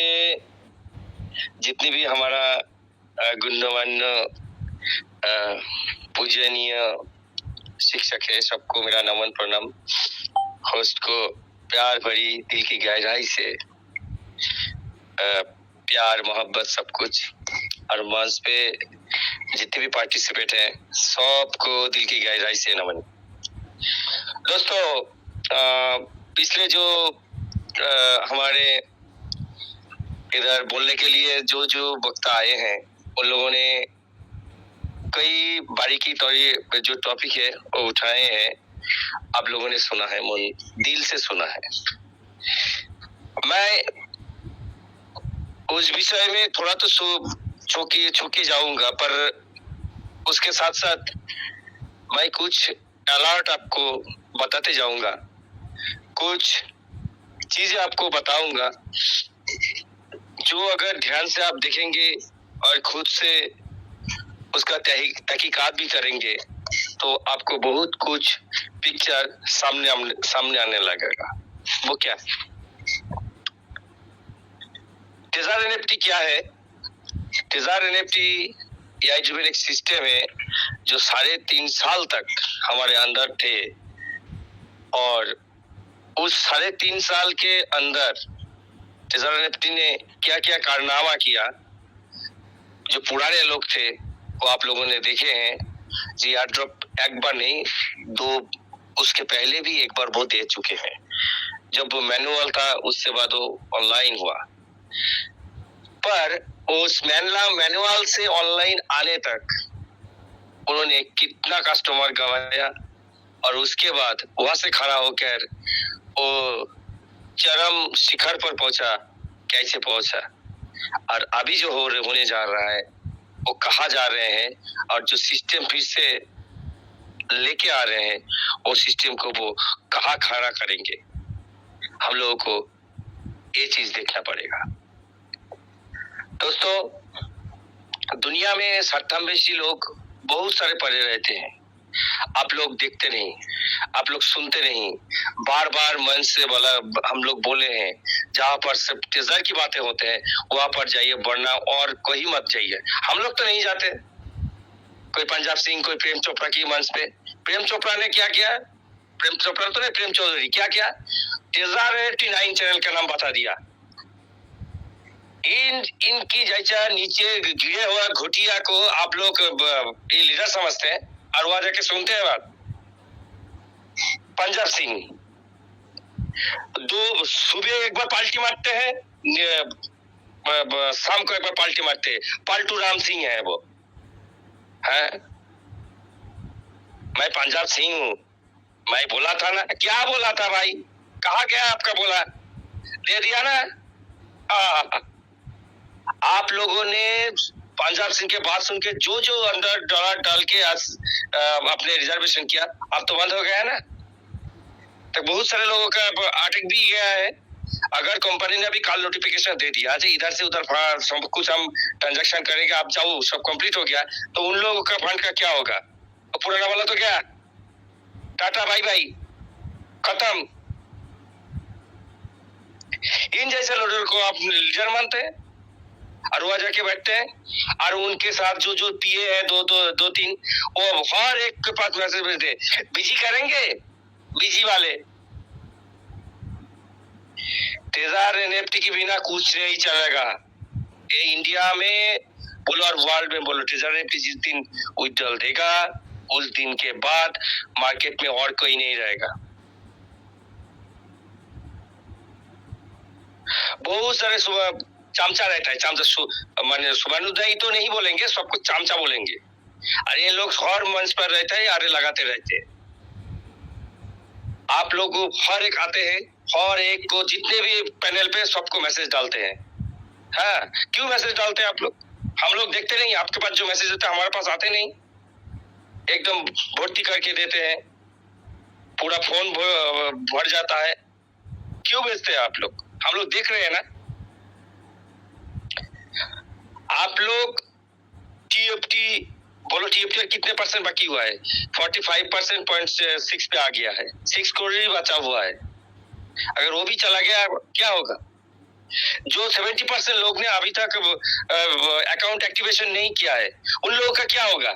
D: जितनी भी हमारा गुणवान पूजनीय शिक्षक है, सबको मेरा नमन प्रणाम। होस्ट को प्यार भरी दिल की गहराई से प्यार मोहब्बत सब कुछ, और मंच पे जितने भी पार्टिसिपेट हैं सबको दिल की गहराई से नमन। दोस्तों, पिछले जो हमारे इधर बोलने के लिए जो वक्ता आए हैं, उन लोगों ने कई बारीकी तौर जो टॉपिक है वो उठाए हैं, आप लोगों ने सुना है, मन दिल से सुना है। मैं उस विषय में थोड़ा तो छूके जाऊंगा, पर उसके साथ साथ मैं कुछ अलर्ट आपको बताते जाऊंगा, कुछ चीजें आपको बताऊंगा जो अगर ध्यान से आप देखेंगे और खुद से उसका तहकीकात भी करेंगे तो आपको बहुत कुछ पिक्चर सामने आने लगेगा। वो क्या? टेजर एनएफटी क्या है? टेजर एनएफटी या जो एक सिस्टम है जो 3.5 साल तक हमारे अंदर थे, और उस 3.5 साल के अंदर टेजर एनएफटी ने क्या क्या कारनामा किया, जो पुराने लोग थे वो आप लोगों ने देखे हैं जी। एयर ड्रॉप एक बार नहीं, 2 उसके पहले भी एक बार वो दे चुके हैं। जब वो मैनुअल था उससे बाद वो ऑनलाइन हुआ, पर उस मैनुअल से ऑनलाइन आने तक उन्होंने कितना कस्टमर गंवाया, और उसके बाद वहां से खड़ा होकर वो चरम शिखर पर पहुंचा, कैसे पहुंचा, और अभी जो होने जा रहा है वो कहाँ जा रहे हैं, और जो सिस्टम फिर से लेके आ रहे हैं वो सिस्टम को वो कहाँ खड़ा करेंगे, हम लोगों को ये चीज देखना पड़ेगा। दोस्तों, दुनिया में सत्तावेशी लोग बहुत सारे पड़े रहते हैं, आप लोग देखते नहीं, आप लोग सुनते नहीं। बार बार मन से बोला, हम लोग बोले हैं जहाँ पर सब तेजर की बातें होते हैं वहां पर जाइए, वरना और कोई मत जाइए। हम लोग तो नहीं जाते, कोई पंजाब सिंह, कोई प्रेम चोपड़ा की मंच पे। प्रेम चोपड़ा ने क्या किया, प्रेम चोपड़ा तो नहीं, प्रेम चौधरी क्या किया, तेजर 89 चैनल का नाम बता दिया। इनकी जैसा नीचे गिरे हुआ घुटिया को आप लोग ये लीडर समझते हैं, और वहां जाके सुनते हैं बात। पंजाब सिंह दो सुबह एक बार पाल्टी मारते हैं, शाम को एक बार पाल्टी मारते हैं। पाल्टू राम सिंह है वो, है। मैं पंजाब सिंह हूँ, मैं बोला था ना, क्या बोला था भाई, कहा गया आपका, बोला दे दिया ना। आप लोगों ने पंजाब सिंह के बात सुन के जो जो अंदर डाल के अपने रिजर्वेशन किया, अब तो बंद हो गया है ना। तो बहुत सारे लोगों का अटक भी गया है। अगर कंपनी ने अभी कल नोटिफिकेशन दे दिया, आज इधर से उधर सब कुछ हम ट्रांजैक्शन करेंगे, आप जाओ, सब कंप्लीट हो गया, तो उन लोगों का फंड का क्या होगा? पुराना वाला तो क्या, टाटा बाई बाई, खत्म। इन जैसे लोडर को आप लीडर मानते हैं और वहां जाके बैठते हैं, और उनके साथ जो जो पीए है दो तीन, वो हर एक के पास मैसेज भेजते, बिजी करेंगे, बिजी वाले। तेजर एनएफटी के बिना कुछ नहीं चलेगा ये इंडिया में बोलो और वर्ल्ड में बोलो। तेजर एनएफटी जिस दिन विड्रॉल देगा उस दिन के बाद मार्केट में और कोई नहीं रहेगा। बहुत सारे चामचा रहता है, चामचा माने सुबानुदय तो नहीं बोलेंगे, सबको चामचा बोलेंगे। अरे ये लोग हर मंच पर रहते हैं, अरे लगाते रहते हैं। आप लोग हर एक आते हैं, हर एक को जितने भी पैनल पे सबको मैसेज डालते हैं। हाँ, क्यों मैसेज डालते हैं आप लोग? हम लोग देखते नहीं, आपके पास जो मैसेज होता है हमारे पास आते नहीं, एकदम भर्ती करके देते हैं, पूरा फोन भर जाता है। क्यों भेजते हैं आप लोग? हम लोग देख रहे हैं ना। आप लोग टीएफटी बोलो, टीएफटी कितने परसेंट बाकी हुआ है? 45%.6 पे आ गया है, 6 करोड़ ही बचा हुआ है। अगर वो भी चला गया क्या होगा? जो 70% लोग ने अभी तक अकाउंट एक्टिवेशन नहीं किया है, उन लोगों का क्या होगा?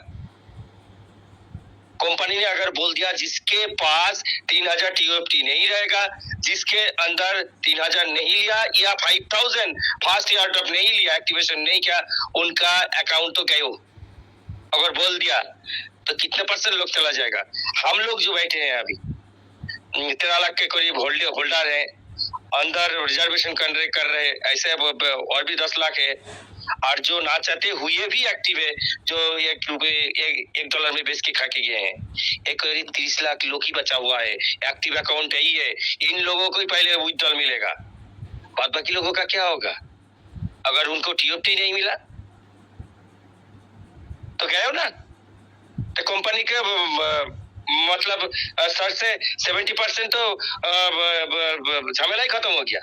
D: कंपनी ने अगर बोल दिया जिसके पास 3000 टीओएफटी नहीं रहेगा, जिसके अंदर 3000 नहीं लिया या 5000 फास्ट ईयर ड्रॉप नहीं लिया, एक्टिवेशन नहीं किया, उनका अकाउंट तो गयो। अगर बोल दिया तो कितने परसेंट लोग चला जाएगा? हम लोग जो बैठे हैं अभी 13 लाख के करीब होल्डर है, अंदर रिजर्वेशन कर रहे, ऐसे और भी 10 लाख है, और जो ना चाहते हुए भी एक्टिव है, जो $1 में बेच के खा के गए हैं, एक करीब 30 लाख लोग ही बचा हुआ है, एक्टिव अकाउंट यही है। इन लोगों को ही पहले विड्रॉल मिलेगा, बाद बाकी लोगों का क्या होगा? अगर उनको टीओटी नहीं मिला तो गए हो ना। तो कंपनी के मतलब सर से 70% तो झमेला ही खत्म हो गया,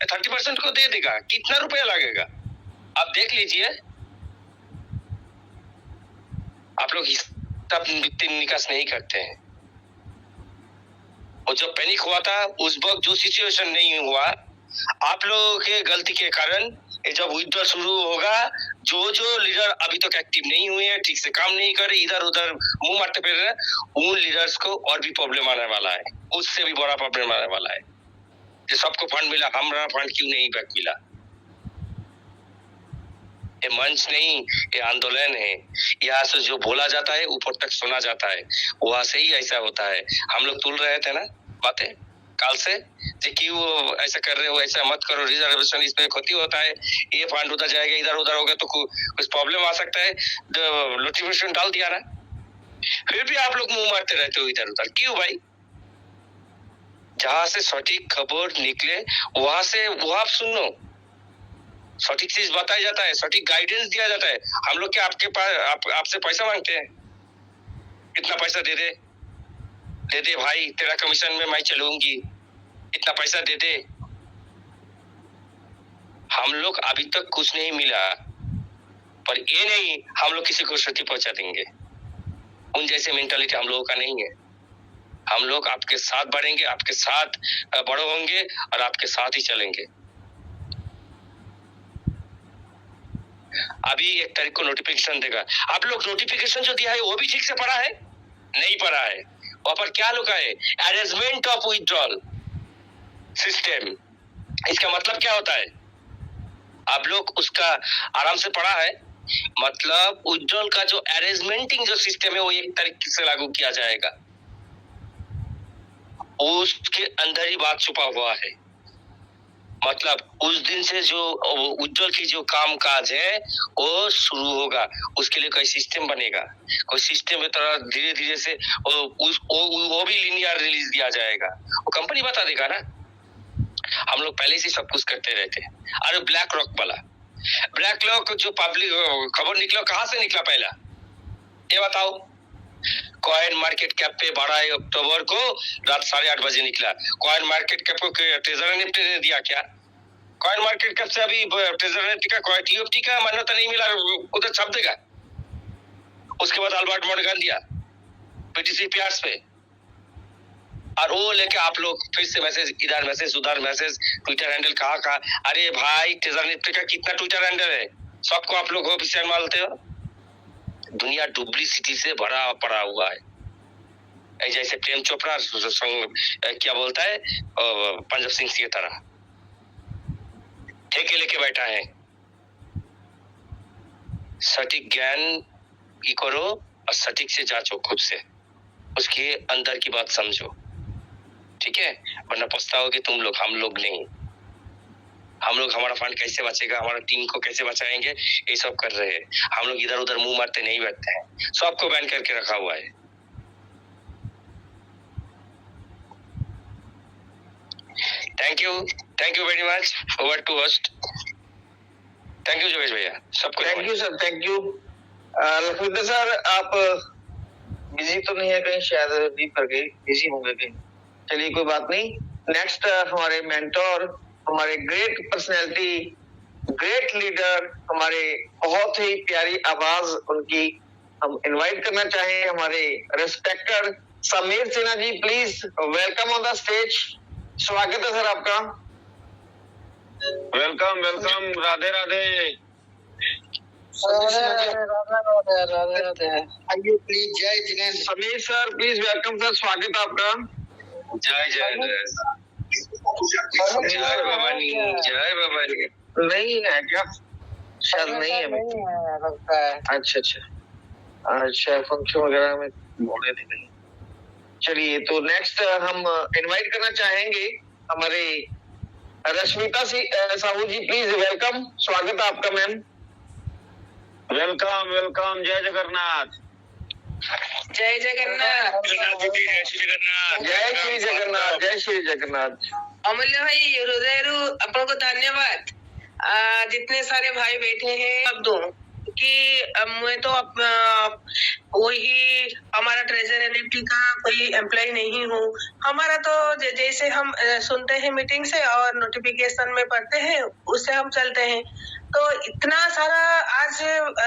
D: 30% को दे देगा, कितना रुपया लगेगा आप देख लीजिए। आप लोग हिसाब निकास नहीं करते हैं। और जब पैनिक हुआ था उस वक्त जो सिचुएशन नहीं हुआ, आप लोगों के गलती के कारण जब विड्रॉल शुरू होगा, जो जो लीडर अभी तक एक्टिव नहीं हुए हैं, ठीक से काम नहीं कर रहे, इधर उधर मुंह मारते फिर रहे, उन लीडर्स को और भी प्रॉब्लम आने वाला है, उससे भी बड़ा प्रॉब्लम आने वाला है। जो सबको फंड मिला, हमारा फंड क्यों नहीं बैक मिला? ये मंच नहीं, ये आंदोलन है। यहाँ से जो बोला जाता है ऊपर तक सुना जाता है, वहां से ही ऐसा होता है। हम लोग तुल रहे थे ना बातें काल से, कि क्यों ऐसा कर रहे हो, ऐसा मत करो, रिजर्वेशन इसमें क्षति होता है, ये फंड उधर जाएगा, इधर उधर होगा तो कुछ प्रॉब्लम आ सकता है। नोटिफिकेशन डाल दिया ना, फिर भी आप लोग मुंह मारते रहते हो इधर उधर, क्यों भाई? जहां से सटीक खबर निकले वहां से वो आप सुनो, सटीक चीज बताया जाता है, सटीक गाइडेंस दिया जाता है। हम लोग क्या आपके पास आपसे पैसा मांगते हैं? कितना पैसा दे दे भाई, तेरा कमीशन में मैं चलूंगी, इतना पैसा दे दे। हम लोग अभी तक कुछ नहीं मिला, पर ये नहीं हम लोग किसी को क्षति पहुंचा देंगे। उन जैसे मेंटालिटी हम लोगों का नहीं है। हम लोग आपके साथ बढ़ेंगे, आपके साथ बड़े होंगे और आपके साथ ही चलेंगे। अभी 1 तारीख को नोटिफिकेशन देगा। आप लोग नोटिफिकेशन जो दिया है वो भी ठीक से पढ़ा है? नहीं पढ़ा है। वहां पर क्या लिखा है? Arrangement of withdrawal system. इसका मतलब क्या होता है? आप लोग उसका आराम से पढ़ा है? मतलब विथड्रॉल का जो अरेंजमेंटिंग जो सिस्टम है वो 1 तारीख से लागू किया जाएगा। उसके अंदर ही बात छुपा हुआ है। मतलब उस दिन से जो उज्जवल की जो काम काज है वो शुरू होगा, उसके लिए कोई सिस्टम बनेगा, कोई सिस्टम में तरह धीरे धीरे से वो भी लिनियर रिलीज दिया जाएगा। वो कंपनी बता देगा ना। हम लोग पहले से सब कुछ करते रहते। अरे ब्लैक रॉक जो पब्लिक खबर निकला, कहाँ से निकला पहला ये बताओ? कॉइन मार्केट कैप पे 12 अक्टूबर को रात 8:30 बजे निकला। कॉइन मार्केट कैप को ट्रेजर निफ्टी ने दिया क्या? कॉइन मार्केट कैप से अभी ट्रेजर निफ्टी का टीएफटी का मान्यता नहीं मिला, उधर छाप देगा। उसके बाद अल्बर्ट मॉर्गन दिया पीटीसी पीआरस पे, और वो लेके आप लोग फिर से मैसेज, इधर मैसेज उधर मैसेज, ट्विटर हैंडल कहाँ। अरे भाई ट्रेजर निफ्टी का कितना ट्विटर हैंडल है, सबको आप लोग ऑफिशियल मानते हो। दुनिया डुप्लीसिटी से भरा पड़ा हुआ है। जैसे प्रेम चोपड़ा क्या बोलता है, पंजाब सिंह की तरह ठेके लेके बैठा है। सटीक ज्ञान की करो और सटीक से जांचो, खुद से उसके अंदर की बात समझो, ठीक है? वरना पछताओगे तुम लोग, हम लोग नहीं। हम लोग हमारा फंड कैसे बचेगा, हमारा टीम को कैसे बचाएंगे, ये सब कर रहे हैं। हम लोग इधर उधर मुंह मारते नहीं बैठते हैं, सबको बैन करके रखा हुआ है। Thank you very much. Over to host. Thank you जोगेश भैया, सबको
B: thank you sir, thank you. Lakhvinder sir, आप बिजी तो नहीं है कहीं? शायद भी पर गए, बिजी होंगे कहीं। चलिए कोई बात नहीं। नेक्स्ट हमारे मेंटोर, हमारे ग्रेट पर्सनैलिटी, ग्रेट लीडर, हमारे बहुत ही प्यारी आवाज उनकी, हम इनवाइट करना चाहें हमारे respected Sameer Sinha ji. Please welcome on the stage. स्वागत है सर आपका।
G: Welcome welcome, Radhe Radhe.
E: आइए प्लीज। जय Jinendra.
B: Sameer sir please welcome sir, स्वागत है आपका।
D: जय भवानी, जय भवानी।
B: नहीं है क्या? शायद नहीं है।
E: लगता है।
B: अच्छा अच्छा, फंक्शन वगैरह में बोले थे नहीं। चलिए तो नेक्स्ट हम इनवाइट करना चाहेंगे हमारे रश्मिता साहू जी। प्लीज वेलकम, स्वागत है आपका मैम।
G: वेलकम वेलकम, जय जगन्नाथ।
F: जय जगन्नाथ।
C: जय श्री जगन्नाथ।
B: जय श्री जगन्नाथ, जय श्री जगन्नाथ।
F: अमूल्य भाई हृदयरू आपको धन्यवाद। जितने सारे भाई बैठे हैं अब दो कि मैं तो वही हमारा ट्रेजर एनएफटी का कोई एम्प्लॉय नहीं हूँ। हमारा तो जैसे हम सुनते हैं मीटिंग से और नोटिफिकेशन में पढ़ते हैं उससे हम चलते हैं। तो इतना सारा आज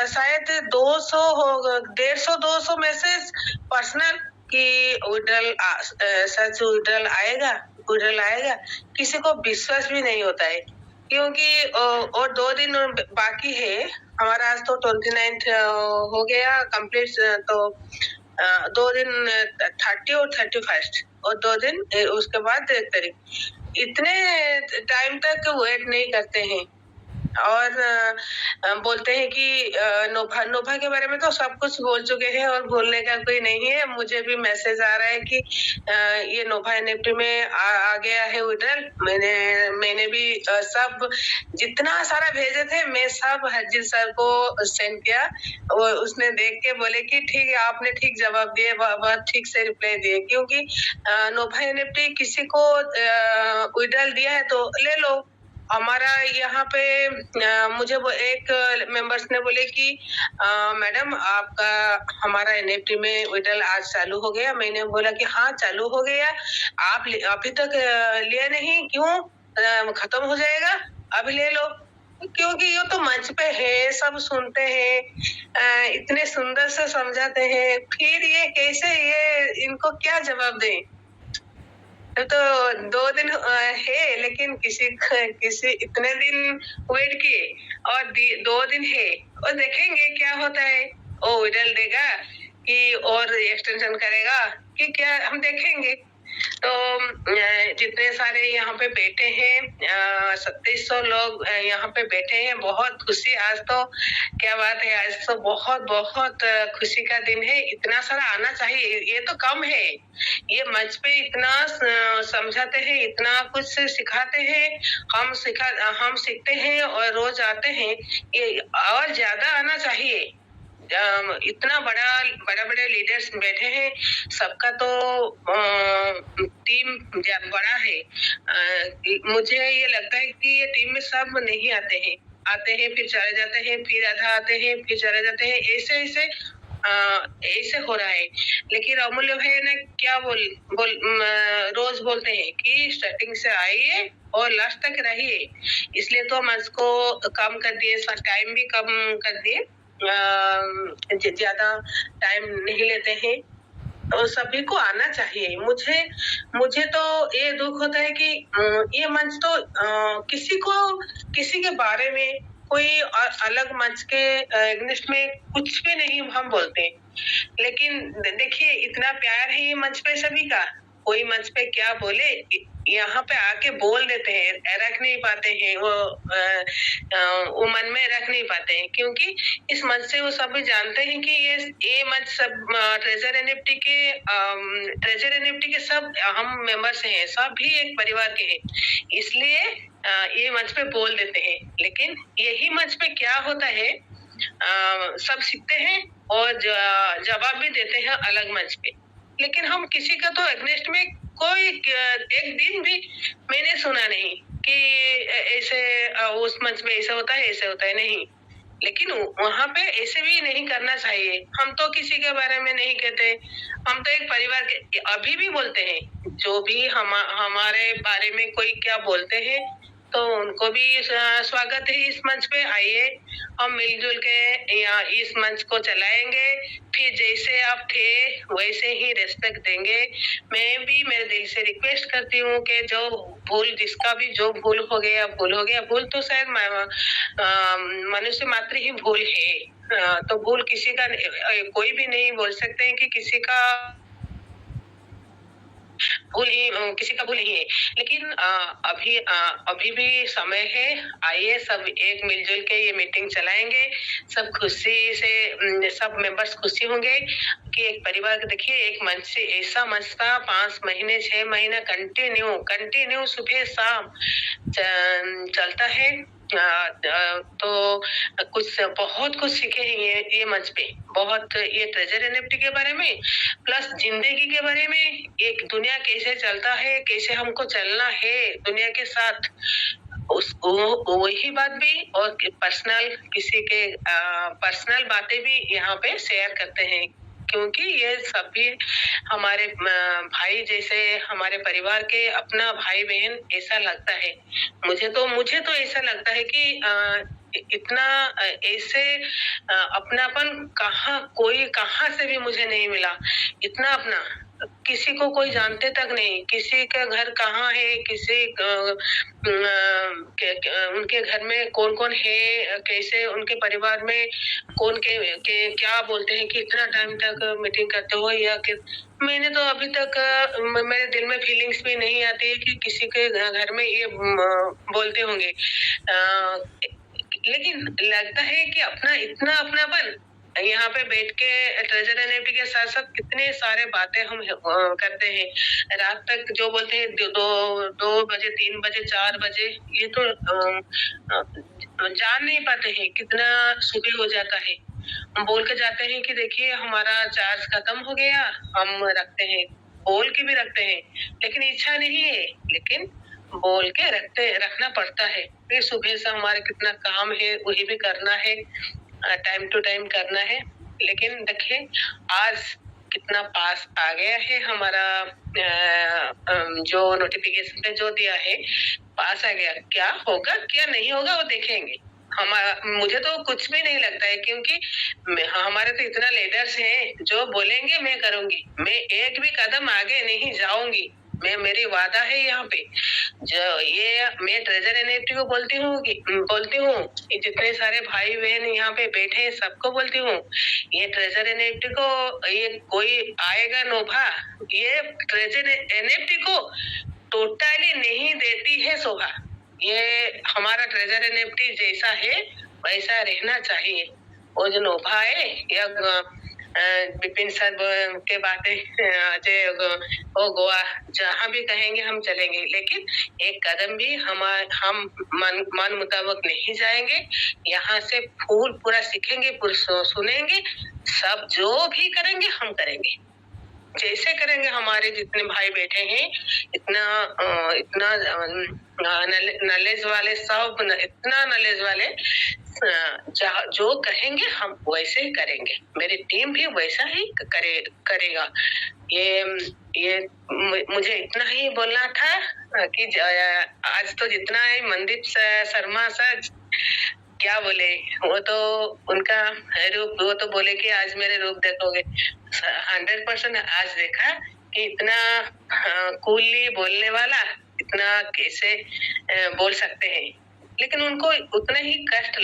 F: शायद 200 हो 150-200 मैसेज पर्सनल कि विड्रॉल आएगा। किसी को विश्वास भी नहीं होता है क्योंकि और 2 दिन बाकी है। हमारा आज तो 29 हो गया कंप्लीट, तो 2 दिन 30 और 31 और 2 दिन उसके बाद 1 तारीख। इतने टाइम तक वेट नहीं करते हैं। और बोलते हैं कि नोभा नोभा के बारे में तो सब कुछ बोल चुके हैं और बोलने का कोई नहीं है। मुझे भी मैसेज आ रहा है कि ये नोभा एनएफटी में आ गया है विड्रॉल। मैंने भी सब जितना सारा भेजे थे मैं सब हरजीत सर को सेंड किया। वो उसने देख के बोले कि ठीक है, आपने ठीक जवाब दिए, बहुत ठीक से रिप्लाई दिए, क्योंकि नोभा एनएफटी किसी को विड्रॉल दिया है तो ले लो। हमारा यहाँ पे मुझे वो एक मेंबर्स ने बोले कि मैडम आपका हमारा एनएफटी में विड्रॉल आज चालू हो गया। मैंने बोला कि हाँ चालू हो गया, आप अभी तक लिए नहीं क्यों? खत्म हो जाएगा, अभी ले लो। क्योंकि ये तो मंच पे है, सब सुनते हैं, इतने सुंदर से समझाते हैं, फिर ये कैसे, ये इनको क्या जवाब दें? तो 2 दिन है, लेकिन किसी इतने दिन वेट किए और 2 दिन है और देखेंगे क्या होता है। वो विड्रॉल देगा कि और एक्सटेंशन करेगा कि क्या, हम देखेंगे। तो जितने सारे यहाँ पे बैठे हैं, 2700 लोग यहाँ पे बैठे हैं, बहुत खुशी। आज तो क्या बात है, आज तो बहुत बहुत खुशी का दिन है। इतना सारा आना चाहिए, ये तो कम है। ये मंच पे इतना समझाते हैं, इतना कुछ सिखाते हैं, हम सीखते हैं और रोज आते हैं। ये और ज्यादा आना चाहिए। इतना बड़े लीडर्स बैठे हैं, सबका तो टीम बड़ा है। मुझे ये लगता है कि ये टीम में सब नहीं आते हैं फिर चले जाते हैं, फिर आधा आते हैं फिर चले जाते हैं, ऐसे हो रहा है। लेकिन अमूल्य भाई ने क्या रोज बोलते हैं कि स्टार्टिंग से आइए और लास्ट तक रहिए। इसलिए तो हम इसको कम कर दिए, टाइम भी कम कर दिए, ज्यादा टाइम नहीं लेते हैं और सभी को आना चाहिए। मुझे तो ये दुख होता है कि ये मंच तो किसी के बारे में कोई अलग मंच के अगेंस्ट में कुछ भी नहीं हम बोलते। लेकिन देखिए, इतना प्यार है ये मंच पे सभी का, कोई मंच पे क्या बोले, यहाँ पे आके बोल देते हैं, रख नहीं पाते हैं, वो मन में रख नहीं पाते हैं, क्योंकि इस मंच से वो सभी जानते हैं कि ये मंच सब ट्रेजर एनएफटी के सब हम मेंबर्स हैं, सब भी एक परिवार के हैं, इसलिए ये मंच पे बोल देते हैं। लेकिन यही मंच पे क्या होता है, सब सीखते हैं और जवाब भी देते हैं अलग मंच पे। लेकिन हम किसी का तो अगेंस्ट में कोई एक दिन भी मैंने सुना नहीं कि ऐसे उस मंच में ऐसा होता है, नहीं। लेकिन वहाँ पे ऐसे भी नहीं करना चाहिए। हम तो किसी के बारे में नहीं कहते, हम तो एक परिवार के अभी भी बोलते हैं। जो भी हमारे बारे में कोई क्या बोलते हैं तो उनको भी स्वागत है इस मंच पे। आइए, हम मिलजुल के यहाँ इस मंच को चलाएंगे, फिर जैसे आप थे वैसे ही रेस्पेक्ट देंगे। मैं भी मेरे दिल से रिक्वेस्ट करती हूँ कि जिसका भी जो भूल हो गया, भूल तो शायद मनुष्य मात्र ही भूल है। तो भूल किसी का कोई भी नहीं बोल सकते हैं कि किसी का भूल नहीं है। लेकिन अभी भी समय है, आइए सब एक मिलजुल के ये मीटिंग चलाएंगे, सब खुशी से, सब मेंबर्स खुशी होंगे कि एक परिवार। देखिए, एक मंच से ऐसा मंच था, 5 महीने 6 महीना कंटिन्यू सुबह शाम चलता है। तो बहुत कुछ सीखे हैं ये मंच पे, बहुत, ये ट्रेजर एनएफटी के बारे में, प्लस जिंदगी के बारे में, एक दुनिया कैसे चलता है, कैसे हमको चलना है दुनिया के साथ, वही बात भी, और पर्सनल किसी के पर्सनल बातें भी यहाँ पे शेयर करते हैं, क्योंकि ये सभी हमारे भाई जैसे, हमारे परिवार के अपना भाई बहन ऐसा लगता है। मुझे तो ऐसा लगता है कि इतना ऐसे अपनापन कहाँ से भी मुझे नहीं मिला। इतना अपना किसी को कोई जानते तक नहीं, किसी का घर कहाँ है, उनके घर में कौन कौन है, कैसे उनके परिवार में कौन के क्या बोलते हैं कि इतना टाइम तक मीटिंग करते हो, या कि मैंने तो अभी तक मेरे दिल में फीलिंग्स भी नहीं आती है कि किसी के घर में ये बोलते होंगे। लेकिन लगता है कि अपना इतना अपनापन यहाँ पे बैठ के ट्रेजर एनएफटी के साथ साथ कितने सारे बातें हम करते हैं रात तक, जो बोलते हैं 2 बजे 3 बजे 4 बजे, ये तो जान नहीं पाते हैं कितना सुबह हो जाता है। हम बोल के जाते हैं कि देखिए हमारा चार्ज खत्म हो गया, हम रखते हैं, बोल के भी रखते हैं, लेकिन इच्छा नहीं है, लेकिन बोल के रखना पड़ता है। फिर सुबह से हमारे कितना काम है वही भी करना है, टाइम टू टाइम करना है। लेकिन देखिए आज कितना पास आ गया है हमारा, जो नोटिफिकेशन पे जो दिया है पास आ गया। क्या होगा क्या नहीं होगा वो देखेंगे। मुझे तो कुछ भी नहीं लगता है, क्योंकि हमारे तो इतना लीडर्स हैं जो बोलेंगे मैं करूंगी, मैं एक भी कदम आगे नहीं जाऊंगी, मेरी वादा है यहाँ पे। जो ये मैं ट्रेजर एनएफटी को बोलती हूँ, जितने सारे भाई बहन यहाँ पे बैठे हैं सबको बोलती हूँ, ये ट्रेजर एनएफटी को ये कोई आएगा नोभा, ये ट्रेजर एनएफटी को टोटली नहीं देती है शोभा। ये हमारा ट्रेजर एनएफटी जैसा है वैसा रहना चाहिए। वो जो नोभा है या विपिन सर के बातें वो गोवा जहाँ भी कहेंगे हम चलेंगे, लेकिन एक कदम भी हम मन मुताबिक नहीं जाएंगे। यहाँ से फूल पूरा सीखेंगे, पूरा सुनेंगे, सब जो भी करेंगे हम करेंगे, जैसे करेंगे। हमारे जितने भाई बैठे हैं इतना नॉलेज वाले, सब इतना नॉलेज वाले, जो कहेंगे हम वैसे ही करेंगे, मेरी टीम भी वैसा ही करेगा। ये मुझे इतना ही बोलना था कि आज तो जितना है मनदीप शर्मा सर क्या बोले, वो तो उनका रूप, वो तो बोले कि आज मेरे रूप देखोगे। 100% आज देखा कि इतना कूली बोलने वाला इतना कैसे बोल सकते हैं, लेकिन उनको उतना ही कष्ट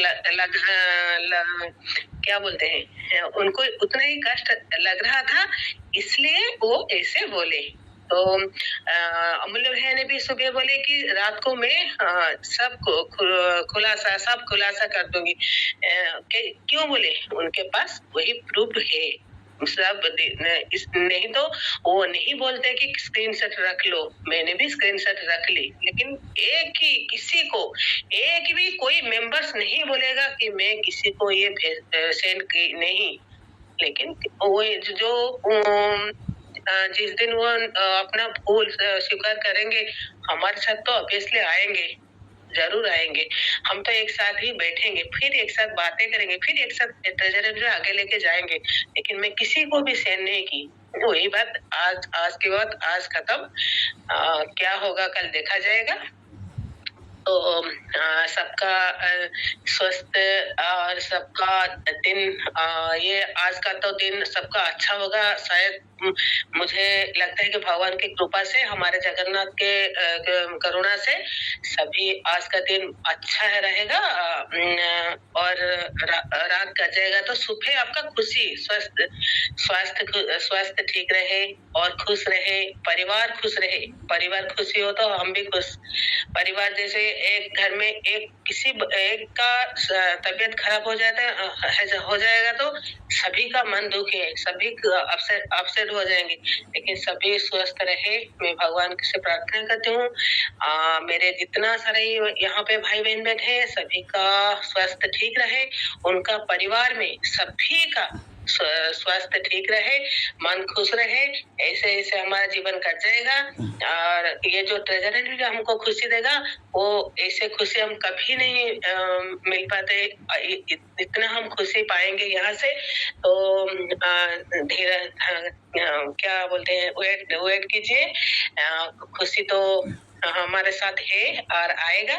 F: क्या बोलते हैं, उनको उतना ही कष्ट लग रहा था, इसलिए वो ऐसे बोले। तो अमूल्य भैया ने भी सुबह बोले कि रात को मैं सब खुलासा कर दूंगी। क्यों बोले? उनके पास वही प्रूफ है सब, नहीं तो वो नहीं बोलते कि स्क्रीनशॉट रख लो। मैंने भी स्क्रीनशॉट रख ली, लेकिन किसी को एक भी कोई मेंबर्स नहीं बोलेगा कि मैं किसी को ये सेंड की नहीं। लेकिन वो जो जिस दिन वो अपना भूल स्वीकार करेंगे, हमारे साथ तो ऑब्वियसली आएंगे, जरूर आएंगे। हम तो एक साथ ही बैठेंगे, फिर एक साथ बातें करेंगे, फिर एक साथ ट्रेजर आगे लेके जाएंगे। लेकिन मैं किसी को भी सेंड नहीं की। वही बात आज की बात आज खत्म। क्या होगा कल देखा जाएगा। तो सबका स्वस्थ और सबका दिन, ये आज का तो दिन सबका अच्छा होगा। शायद मुझे लगता है कि भगवान की कृपा से, हमारे जगन्नाथ के करुणा से सभी आज का दिन अच्छा रहेगा। और रात का जाएगा तो सुबह आपका खुशी, स्वास्थ्य ठीक रहे और खुश रहे, परिवार खुश रहे। परिवार खुशी हो तो हम भी खुश। परिवार जैसे एक घर में किसी एक का तबीयत खराब हो जाएगा तो सभी का मन दुखी है, सभी अपसेट हो जाएंगे। लेकिन सभी स्वस्थ रहे, मैं भगवान से प्रार्थना करती हूँ। मेरे जितना सारे यहाँ पे भाई बहन बैठे हैं, सभी का स्वास्थ्य ठीक रहे, उनका परिवार में सभी का स्वास्थ्य ठीक रहे, मन खुश रहे। ऐसे ऐसे हमारा जीवन कट जाएगा। और ये जो ट्रेजर है हमको खुशी देगा, वो ऐसे खुशी हम कभी नहीं मिल पाते। इतना हम खुशी पाएंगे यहाँ से। तो धीरे क्या बोलते हैं, वेट कीजिए। खुशी तो हमारे साथ है और आएगा,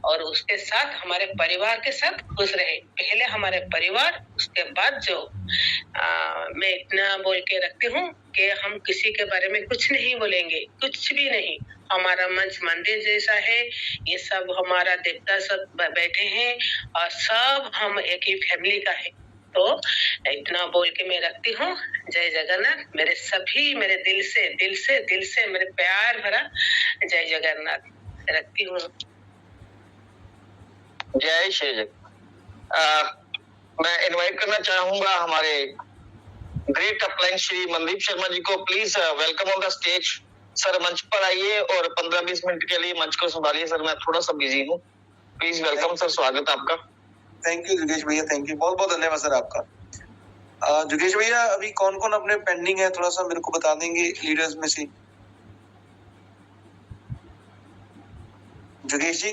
F: और उसके साथ हमारे परिवार के साथ खुश रहे। पहले हमारे परिवार, उसके बाद जो मैं इतना बोल के रखती हूँ कि हम किसी के बारे में कुछ नहीं बोलेंगे, कुछ भी नहीं। हमारा मंच मंदिर जैसा है, ये सब हमारा देवता सब बैठे हैं और सब हम एक ही फैमिली का है। तो इतना बोल के मैं रखती हूँ। जय जगन्नाथ। मेरे सभी, मेरे दिल से मेरे प्यार भरा जय जगन्नाथ रखती हूँ।
B: जय श्री जगन्नाथ। मैं इनवाइट करना चाहूंगा हमारे ग्रेट अपलाइन श्री मनदीप शर्मा जी को। Please welcome on the stage. Sir मंच पर आइए और 15-20 मिनट के लिए मंच को संभालिए। सर मैं थोड़ा सा बिजी हूँ। प्लीज वेलकम सर, स्वागत आपका।
H: थैंक यू जुगेश भैया, थैंक यू, बहुत बहुत धन्यवाद सर आपका। जुगेश भैया अभी कौन कौन अपने पेंडिंग है थोड़ा सा मेरे को बता देंगे लीडर्स में से। जुगेश जी।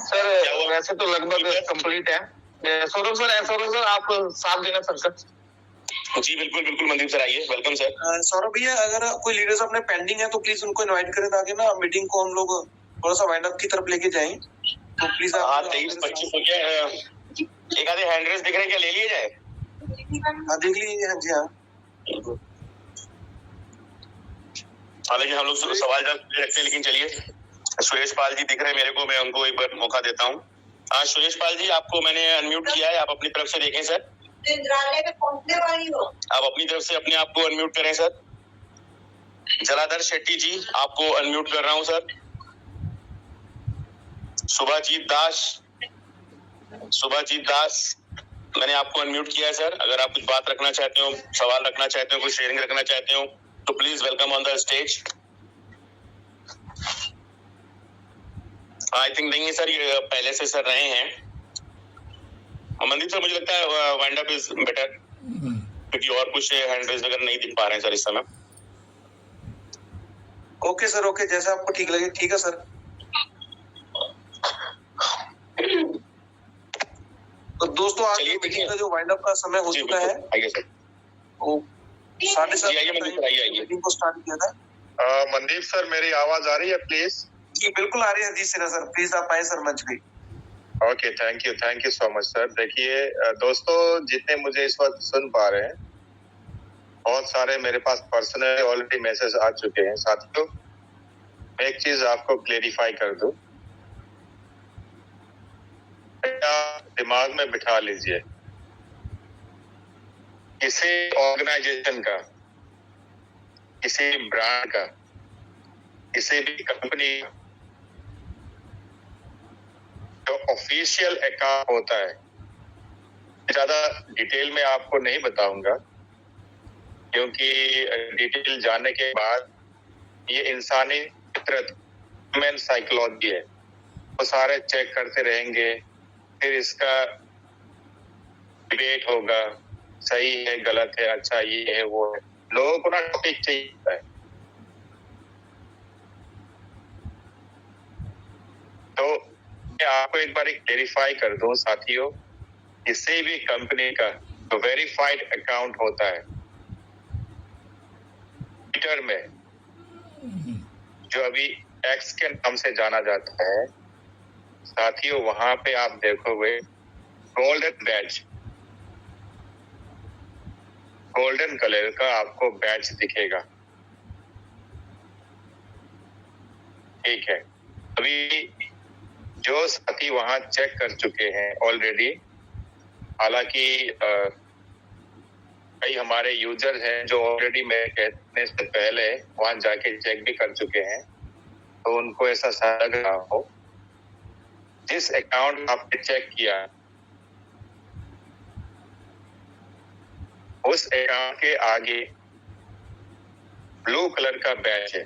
B: सर वैसे तो लगभग कंप्लीट है। सौरभ सर आप साथ देना सर।
C: जी बिल्कुल बिल्कुल मनदीप सर आइए, वेलकम सर।
H: सौरभ भैया अगर कोई लीडर्स अपने पेंडिंग है तो प्लीज उनको इनवाइट करें ताकि ना मीटिंग को हम लोग थोड़ा सा वाइंड अप की तरफ लेके जाएं। तो प्लीज
C: हाँ 23-25 हो गया। एक आधे हैंड रेस दिख रहे हैं, क्या ले लिए जाए?
H: हाँ देख लीजिए। हाँ जी हाँ।
C: हालांकि हम लोग सवाल जवाब रखते हैं, लेकिन चलिए सुरेश पाल जी दिख रहे हैं मेरे को, मैं उनको एक बार मौका देता हूँ। हाँ सुरेश पाल जी, आपको मैंने अनम्यूट किया है, आप अपनी तरफ से देखें सर। आप अपनी तरफ से अपने आप को अनम्यूट करें सर। जलाधर शेट्टी जी, आपको अनम्यूट कर रहा हूँ सर। सुभाजीत दास, मैंने आपको अनम्यूट किया है सर। अगर आप कुछ बात रखना चाहते हो, सवाल रखना चाहते हो, कुछ शेयरिंग रखना चाहते हो तो please welcome on the stage. I think नहीं सर, ये पहले से सर रहे हैं। मनदीप सर मुझे लगता है वाइंड अप इज बेटर, क्योंकि और कुछ हैंड रेज अगर नहीं दिख पा रहे हैं सर इस समय।
H: ओके सर, ओके, जैसा आपको ठीक लगे। ठीक है सर। तो दोस्तों आज मीटिंग का जो वाइंड अप का समय हो चुका है,
C: आइए सर।
H: 7:30 मीटिंग को स्टार्ट किया था।
I: मनदीप सर मेरी आवाज आ रही है प्लीज?
H: जी बिल्कुल आ रही है हरजीत सिन्हा सर, प्लीज आप आए सर मंच पे।
I: Okay, thank you so much sir. देखिए दोस्तों, जितने मुझे इस वक्त सुन पा रहे हैं, बहुत सारे मेरे पास पर्सनल ऑलरेडी मैसेज आ चुके हैं। साथियों मैं एक चीज आपको क्लेरिफाई कर दूं, दिमाग में बिठा लीजिए, किसी ऑर्गेनाइजेशन का, किसी ब्रांड का, किसी भी कंपनी जो ऑफिशियल अकाउंट होता है, ज्यादा डिटेल में आपको नहीं बताऊंगा क्योंकि डिटेल जानने के बाद ये इंसानी फितरत, ह्यूमन साइकोलॉजी है, वो सारे चेक करते रहेंगे, फिर इसका डिबेट होगा, सही है गलत है, अच्छा ये है वो है। लोगों को ना टॉपिक चाहिए है। तो मैं आपको एक बार क्लेरिफाई कर दूं साथियों, किसी भी कंपनी का जो वेरीफाइड अकाउंट होता है ट्विटर में, जो अभी एक्स के नाम से जाना जाता है साथियों, वहां पे आप देखोगे गोल्डन बैच, गोल्डन कलर का आपको बैच दिखेगा। ठीक है, अभी जो साथी वहां चेक कर चुके हैं ऑलरेडी, हालांकि कई हमारे यूजर हैं जो ऑलरेडी मेरे कहने से पहले वहां जाके चेक भी कर चुके हैं, तो उनको ऐसा सा लग रहा हो जिस अकाउंट आपने चेक किया उस अकाउंट के आगे ब्लू कलर का बैच है।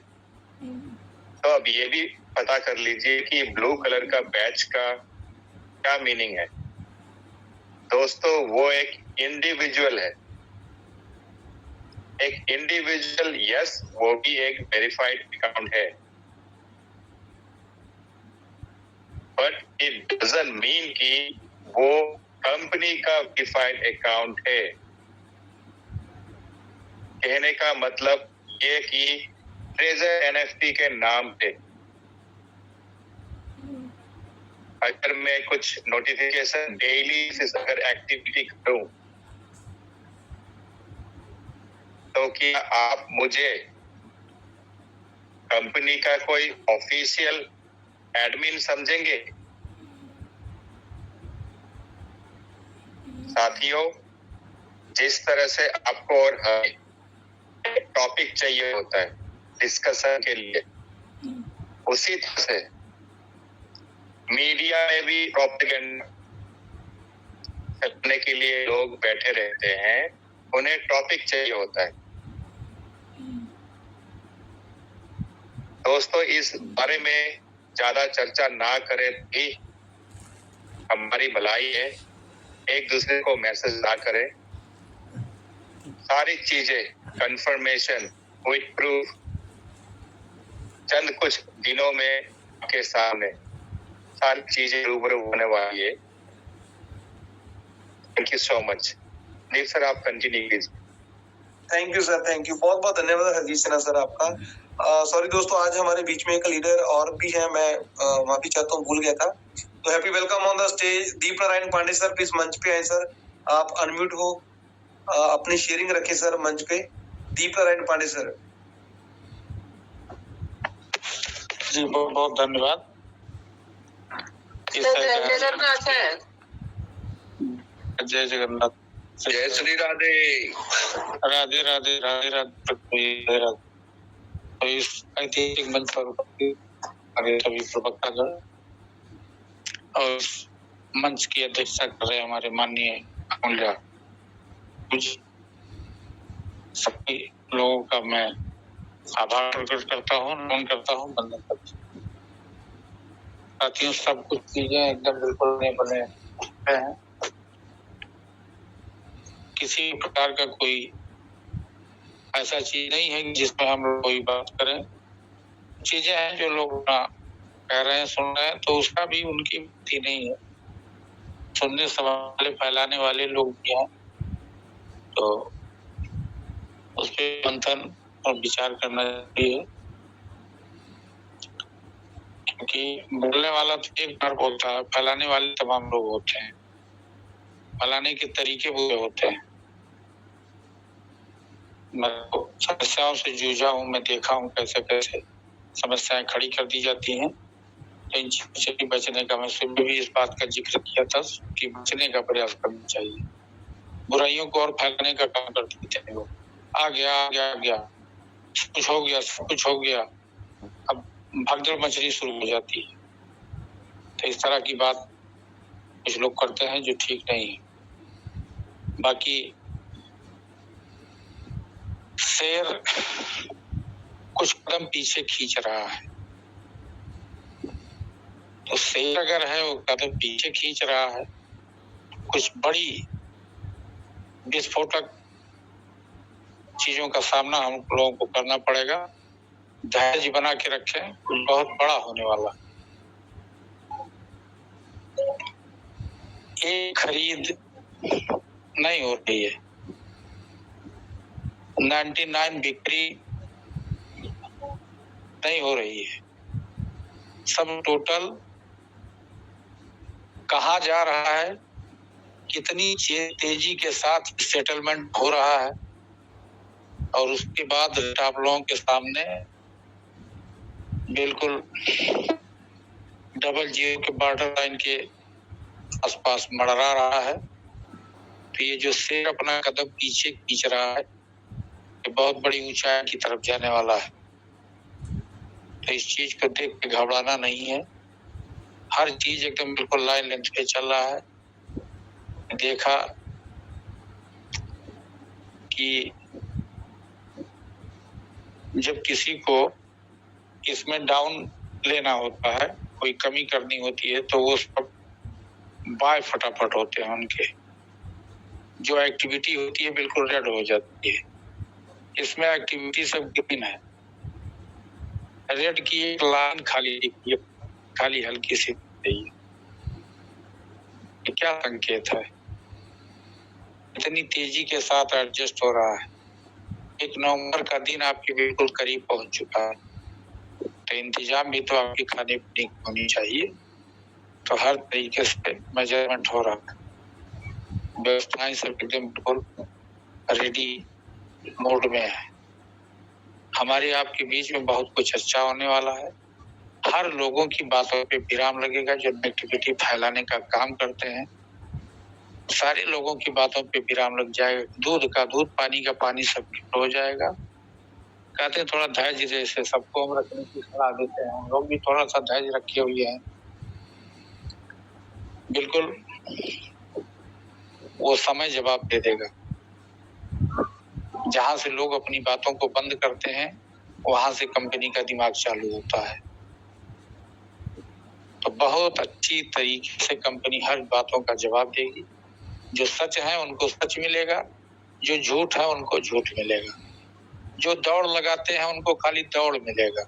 I: तो अब ये भी पता कर लीजिए कि ब्लू कलर का बैच का क्या मीनिंग है। दोस्तों वो एक इंडिविजुअल है, एक इंडिविजुअल, यस वो भी एक वेरीफाइड अकाउंट है, बट इट डजंट मीन कि वो कंपनी का वेरीफाइड अकाउंट है। कहने का मतलब ये कि ट्रेजर एनएफटी के नाम पे अगर मैं कुछ नोटिफिकेशन डेली अगर एक्टिविटी करूं तो क्या आप मुझे कंपनी का कोई ऑफिशियल एडमिन समझेंगे? साथियों, जिस तरह से आपको और हमें टॉपिक चाहिए होता है डिस्कशन के लिए, उसी तरह से मीडिया में भी प्रोपेगेंडा करने के लिए लोग बैठे रहते हैं, उन्हें टॉपिक चाहिए होता है। दोस्तों, इस बारे में ज्यादा चर्चा ना करें भी हमारी भलाई है। एक दूसरे को मैसेज ना करें। सारी चीजें कंफर्मेशन विद प्रूफ चंद कुछ दिनों में आपके सामने सारी चीजें रूबरू होने वाली है। Thank you so much. Deep sir, आप कंटिन्यू कीजिए।
H: Thank you sir, thank you, बहुत बहुत धन्यवाद हरजीत सिन्हा सर आपका। सॉरी दोस्तों, आज हमारे बीच में एक लीडर और भी है, मैं माफी चाहता हूँ, भूल गया था। तो happy welcome on the stage Deep Narayan Pandey sir, please मंच पे आए सर। आप अनम्यूट हो, अपनी शेयरिंग रखें सर मंच पे। दीप नारायण पांडे सर।
J: जी बहुत बहुत धन्यवाद।
F: जय जगन्नाथ है।
J: जय जगन्नाथ।
B: जय श्री राधे।
J: राधे राधे राधे राधे। तो इस ऐतिहासिक मंच पर हमारे सभी प्रवक्तागण और इस मंच की अध्यक्षता कर रहे हमारे माननीय अमूल्य, सभी लोगों का मैं आभार प्रकट करता हूँ, नमन करता हूँ, वंदन करता हूँ। साथियों, सब कुछ चीजें एकदम बिल्कुल नहीं बने हैं। किसी प्रकार का कोई ऐसा चीज नहीं है जिसमें हम लोग कोई बात करें। चीजें हैं जो लोग कह रहे हैं, सुन रहे हैं, तो उसका भी उनकी गलती नहीं है। सुनने सवाल फैलाने वाले लोग भी हैं, तो उस पर मंथन और विचार करना चाहिए। क्योंकि बोलने वाला तो एक बार बोलता है, फैलाने वाले तमाम लोग होते हैं। फैलाने के तरीके बुरे होते हैं। मैं समस्याओं से जूझा हूँ, मैं देखा हूँ कैसे कैसे समस्याएं खड़ी कर दी जाती हैं। इन चीजों से बचने का, मैं सुबह भी इस बात का जिक्र किया था कि बचने का प्रयास करना चाहिए। बुराइयों को और फैलाने का काम करते थे वो। आ गया कुछ हो गया, सब कुछ हो गया, अब भगदड़ मचनी शुरू हो जाती है। तो इस तरह की बात कुछ लोग करते हैं जो ठीक नहीं है। बाकी शेर कुछ कदम पीछे खींच रहा है, तो शेर अगर है वो कदम पीछे खींच रहा है, कुछ बड़ी विस्फोटक चीजों का सामना हम लोगों को करना पड़ेगा। धैर्य बना के रखें, कुछ बहुत बड़ा होने वाला। एक खरीद नहीं हो रही है, 99 बिक्री नहीं हो रही है। सब टोटल कहा जा रहा है, कितनी तेजी के साथ सेटलमेंट हो रहा है, और उसके बाद आप लोगों के सामने बिल्कुल डबल जीरो के बॉर्डर लाइन के आसपास मड़रा रहा है। तो ये जो शेर अपना कदम पीछे खींच रहा है, ये बहुत बड़ी ऊंचाई की तरफ जाने वाला है। तो इस चीज को देख के घबराना नहीं है। हर चीज एकदम बिल्कुल लाइन लेंथ पे चल रहा है। देखा कि जब किसी को इसमें डाउन लेना होता है, कोई कमी करनी होती है, तो वो सब बाय फटाफट होते हैं। उनके जो एक्टिविटी होती है बिल्कुल रेड हो जाती है। इसमें एक्टिविटी सब ग्रीन है, रेड की एक लाइन खाली हल्की सी है। क्या संकेत है? इतनी तेजी के साथ एडजस्ट हो रहा है। 1 नवंबर का दिन आपके बिल्कुल करीब पहुंच चुका है, तो इंतजाम भी तो आपकी खाने पीने की होनी चाहिए। तो हर तरीके से मेजरमेंट हो रहा है, व्यवस्थाएं सब एकदम बिल्कुल रेडी मोड में है। हमारे आपके बीच में बहुत कुछ अच्छा होने वाला है। हर लोगों की बातों पे विराम लगेगा जो नेगेटिविटी फैलाने का काम करते हैं। सारे लोगों की बातों पे विराम लग जाएगा। दूध का दूध, पानी का पानी, सब हो जाएगा। कहते हैं थोड़ा धैर्य, जैसे सबको हम रखने की सलाह देते हैं, हम लोग भी थोड़ा सा धैर्य रखे हुए हैं। बिल्कुल वो समय जवाब दे देगा। जहां से लोग अपनी बातों को बंद करते हैं वहां से कंपनी का दिमाग चालू होता है। तो बहुत अच्छी तरीके से कंपनी हर बातों का जवाब देगी। जो सच है उनको सच मिलेगा, जो झूठ है उनको झूठ मिलेगा, जो दौड़ लगाते हैं उनको खाली दौड़ मिलेगा।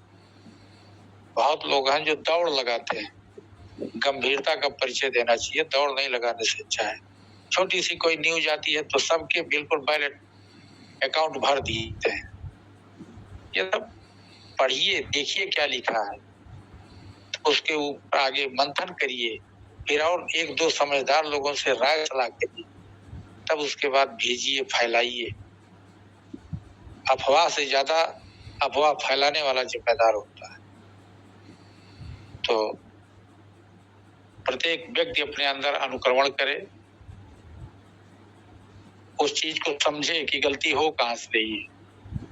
J: बहुत लोग हैं जो दौड़ लगाते हैं, गंभीरता का परिचय देना चाहिए, दौड़ नहीं लगाने से अच्छा है। छोटी सी कोई न्यूज आती है तो सबके बिल्कुल बैलेट अकाउंट भर देते हैं। ये सब पढ़िए, देखिए क्या लिखा है, तो उसके ऊपर आगे मंथन करिए, फिर और एक दो समझदार लोगों से राय सलाह करिए, तब उसके बाद भेजिए, फैलाइए। अफवाह से ज्यादा अफवाह फैलाने वाला जिम्मेदार होता है। तो प्रत्येक व्यक्ति अपने अंदर अनुकरण करे, उस चीज को समझे कि गलती हो कहां से रही है।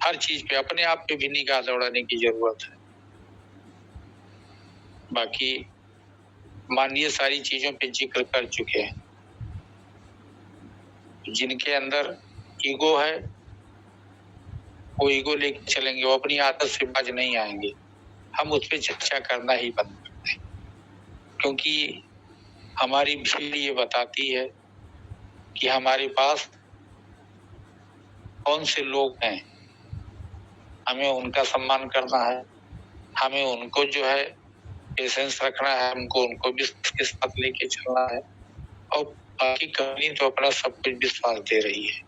J: हर चीज पे अपने आप पे भी निगाह दौड़ाने की जरूरत है। बाकी माननीय सारी चीजों पे जिक्र कर चुके हैं। जिनके अंदर ईगो है वो ईगो लेके चलेंगे, वो अपनी आदत से बाज नहीं आएंगे। हम उस पर चर्चा करना ही बंद कर दें, क्योंकि हमारी भीड़ ये बताती है कि हमारे पास कौन से लोग हैं। हमें उनका सम्मान करना है, हमें उनको जो है पेशेंस रखना है, हमको उनको विश्वास के साथ लेके चलना है। और बाकी कंपनी तो अपना सब कुछ विश्वास दे रही है।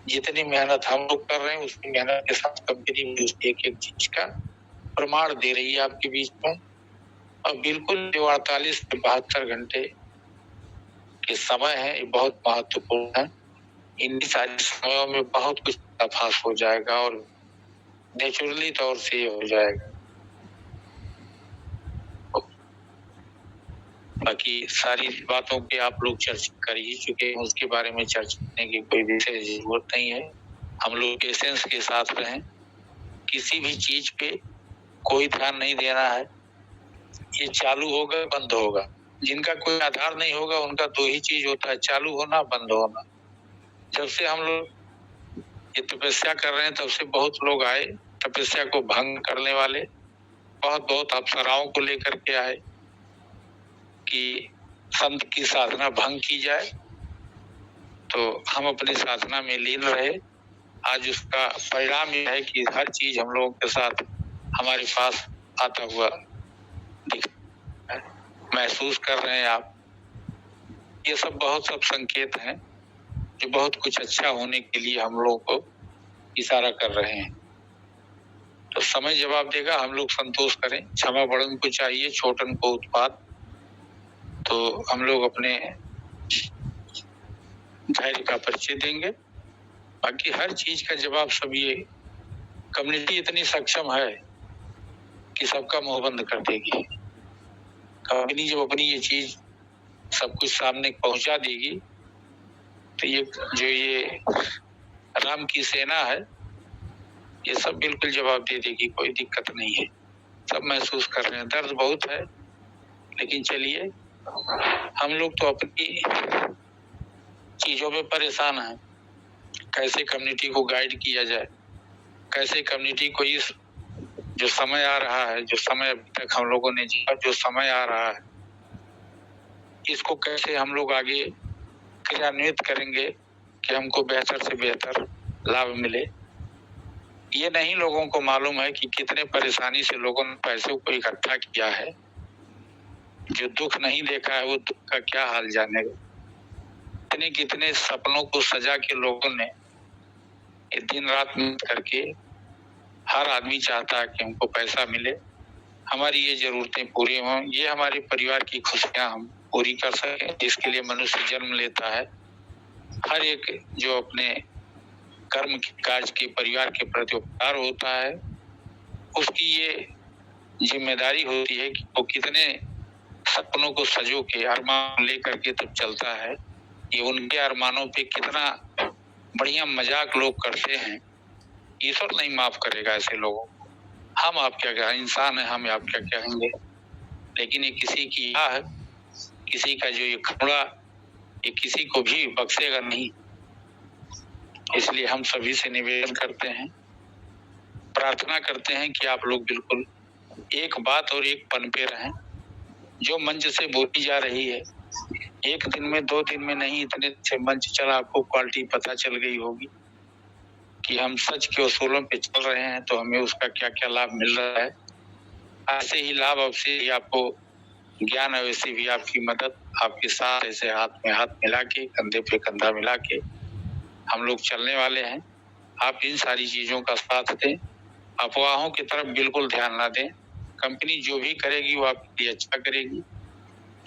J: जितनी मेहनत हम लोग कर रहे हैं उतनी मेहनत के साथ कंपनी भी उस एक एक चीज का प्रमाण दे रही है आपके बीच में। और बिल्कुल जो 48 से 72 घंटे के समय है ये बहुत महत्वपूर्ण है। इन सारे समयों में बहुत कुछ तफास हो जाएगा और नेचुरली तौर से ये हो जाएगा। बाकी सारी बातों पे आप लोग चर्चा कर ही चुके हैं, उसके बारे में चर्चा करने की कोई विशेष जरूरत नहीं है। हम लोग पेशेंस के साथ रहें, किसी भी चीज पे कोई ध्यान नहीं देना है। ये चालू होगा बंद होगा, जिनका कोई आधार नहीं होगा उनका दो ही चीज होता है, चालू होना बंद होना। जब से हम लोग ये तपस्या कर रहे हैं तब से बहुत लोग आए तपस्या को भंग करने वाले, बहुत बहुत अप्सराओं को लेकर के आए कि संत की साधना भंग की जाए। तो हम अपनी साधना में लीन रहे। आज उसका परिणाम यह है कि हर चीज हम लोगों के साथ हमारे पास आता हुआ दिख महसूस कर रहे हैं आप। ये सब बहुत सब संकेत हैं जो बहुत कुछ अच्छा होने के लिए हम लोग को इशारा कर रहे हैं। तो समय जवाब देगा, हम लोग संतोष करें। क्षमा बड़न को चाहिए, छोटन को उत्पाद। तो हम लोग अपने धैर्य का परिचय देंगे। बाकी हर चीज का जवाब सब ये कम्युनिटी इतनी सक्षम है कि सबका मुंह बंद कर देगी। कंपनी जब अपनी ये चीज सब कुछ सामने पहुंचा देगी तो ये जो ये राम की सेना है ये सब बिल्कुल जवाब दे देगी, कोई दिक्कत नहीं है। सब महसूस कर रहे हैं, दर्द बहुत है, लेकिन चलिए हम लोग तो अपनी चीजों में परेशान हैं। कैसे कम्युनिटी को गाइड किया जाए, कैसे कम्युनिटी को इस जो समय आ रहा है, जो समय अभी तक हम लोगों ने जिया, जो समय आ रहा है, इसको कैसे हम लोग आगे क्रियान्वित करेंगे कि हमको बेहतर से बेहतर लाभ मिले। ये नहीं लोगों को मालूम है कि कितने परेशानी से लोगों ने पैसों को इकट्ठा किया है। जो दुख नहीं देखा है वो दुख का क्या हाल जानेगा। कितने कितने सपनों को सजा के लोगों ने दिन रात मेहनत करके, हर आदमी चाहता है कि हमको पैसा मिले, हमारी ये जरूरतें पूरी हों, ये हमारे परिवार की खुशियां हम पूरी कर सकें, जिसके लिए मनुष्य जन्म लेता है। हर एक जो अपने कर्म के काज के परिवार के प्रति उपकार होता है, उसकी ये जिम्मेदारी होती है कि वो कितने सपनों को सजो के अरमान लेकर के तब चलता है। ये उनके अरमानों पे कितना बढ़िया मजाक लोग करते हैं। ईश्वर नहीं माफ करेगा ऐसे लोगों को। हम आप क्या कहें, इंसान है, हम आप क्या कहेंगे। लेकिन ये किसी की है किसी का जो ये खड़ा ये किसी को भी बख्शेगा नहीं। इसलिए हम सभी से निवेदन करते हैं, प्रार्थना करते हैं कि आप लोग बिल्कुल एक बात और एक पन पे रहें। जो मंच से बोली जा रही है, एक दिन में 2 दिन में नहीं, इतने से मंच चला, आपको क्वालिटी पता चल गई होगी कि हम सच के उसूलों पे चल रहे हैं तो हमें उसका क्या क्या लाभ मिल रहा है। ऐसे ही लाभ अवश्य ही आपको ज्ञान है, वैसे भी आपकी मदद आपके साथ ऐसे हाथ में हाथ मिला के, कंधे पे कंधा मिला के हम लोग चलने वाले हैं। आप इन सारी चीजों का साथ दें, अफवाहों की तरफ बिल्कुल ध्यान ना दें। कंपनी जो भी करेगी वो आपके लिए अच्छा करेगी।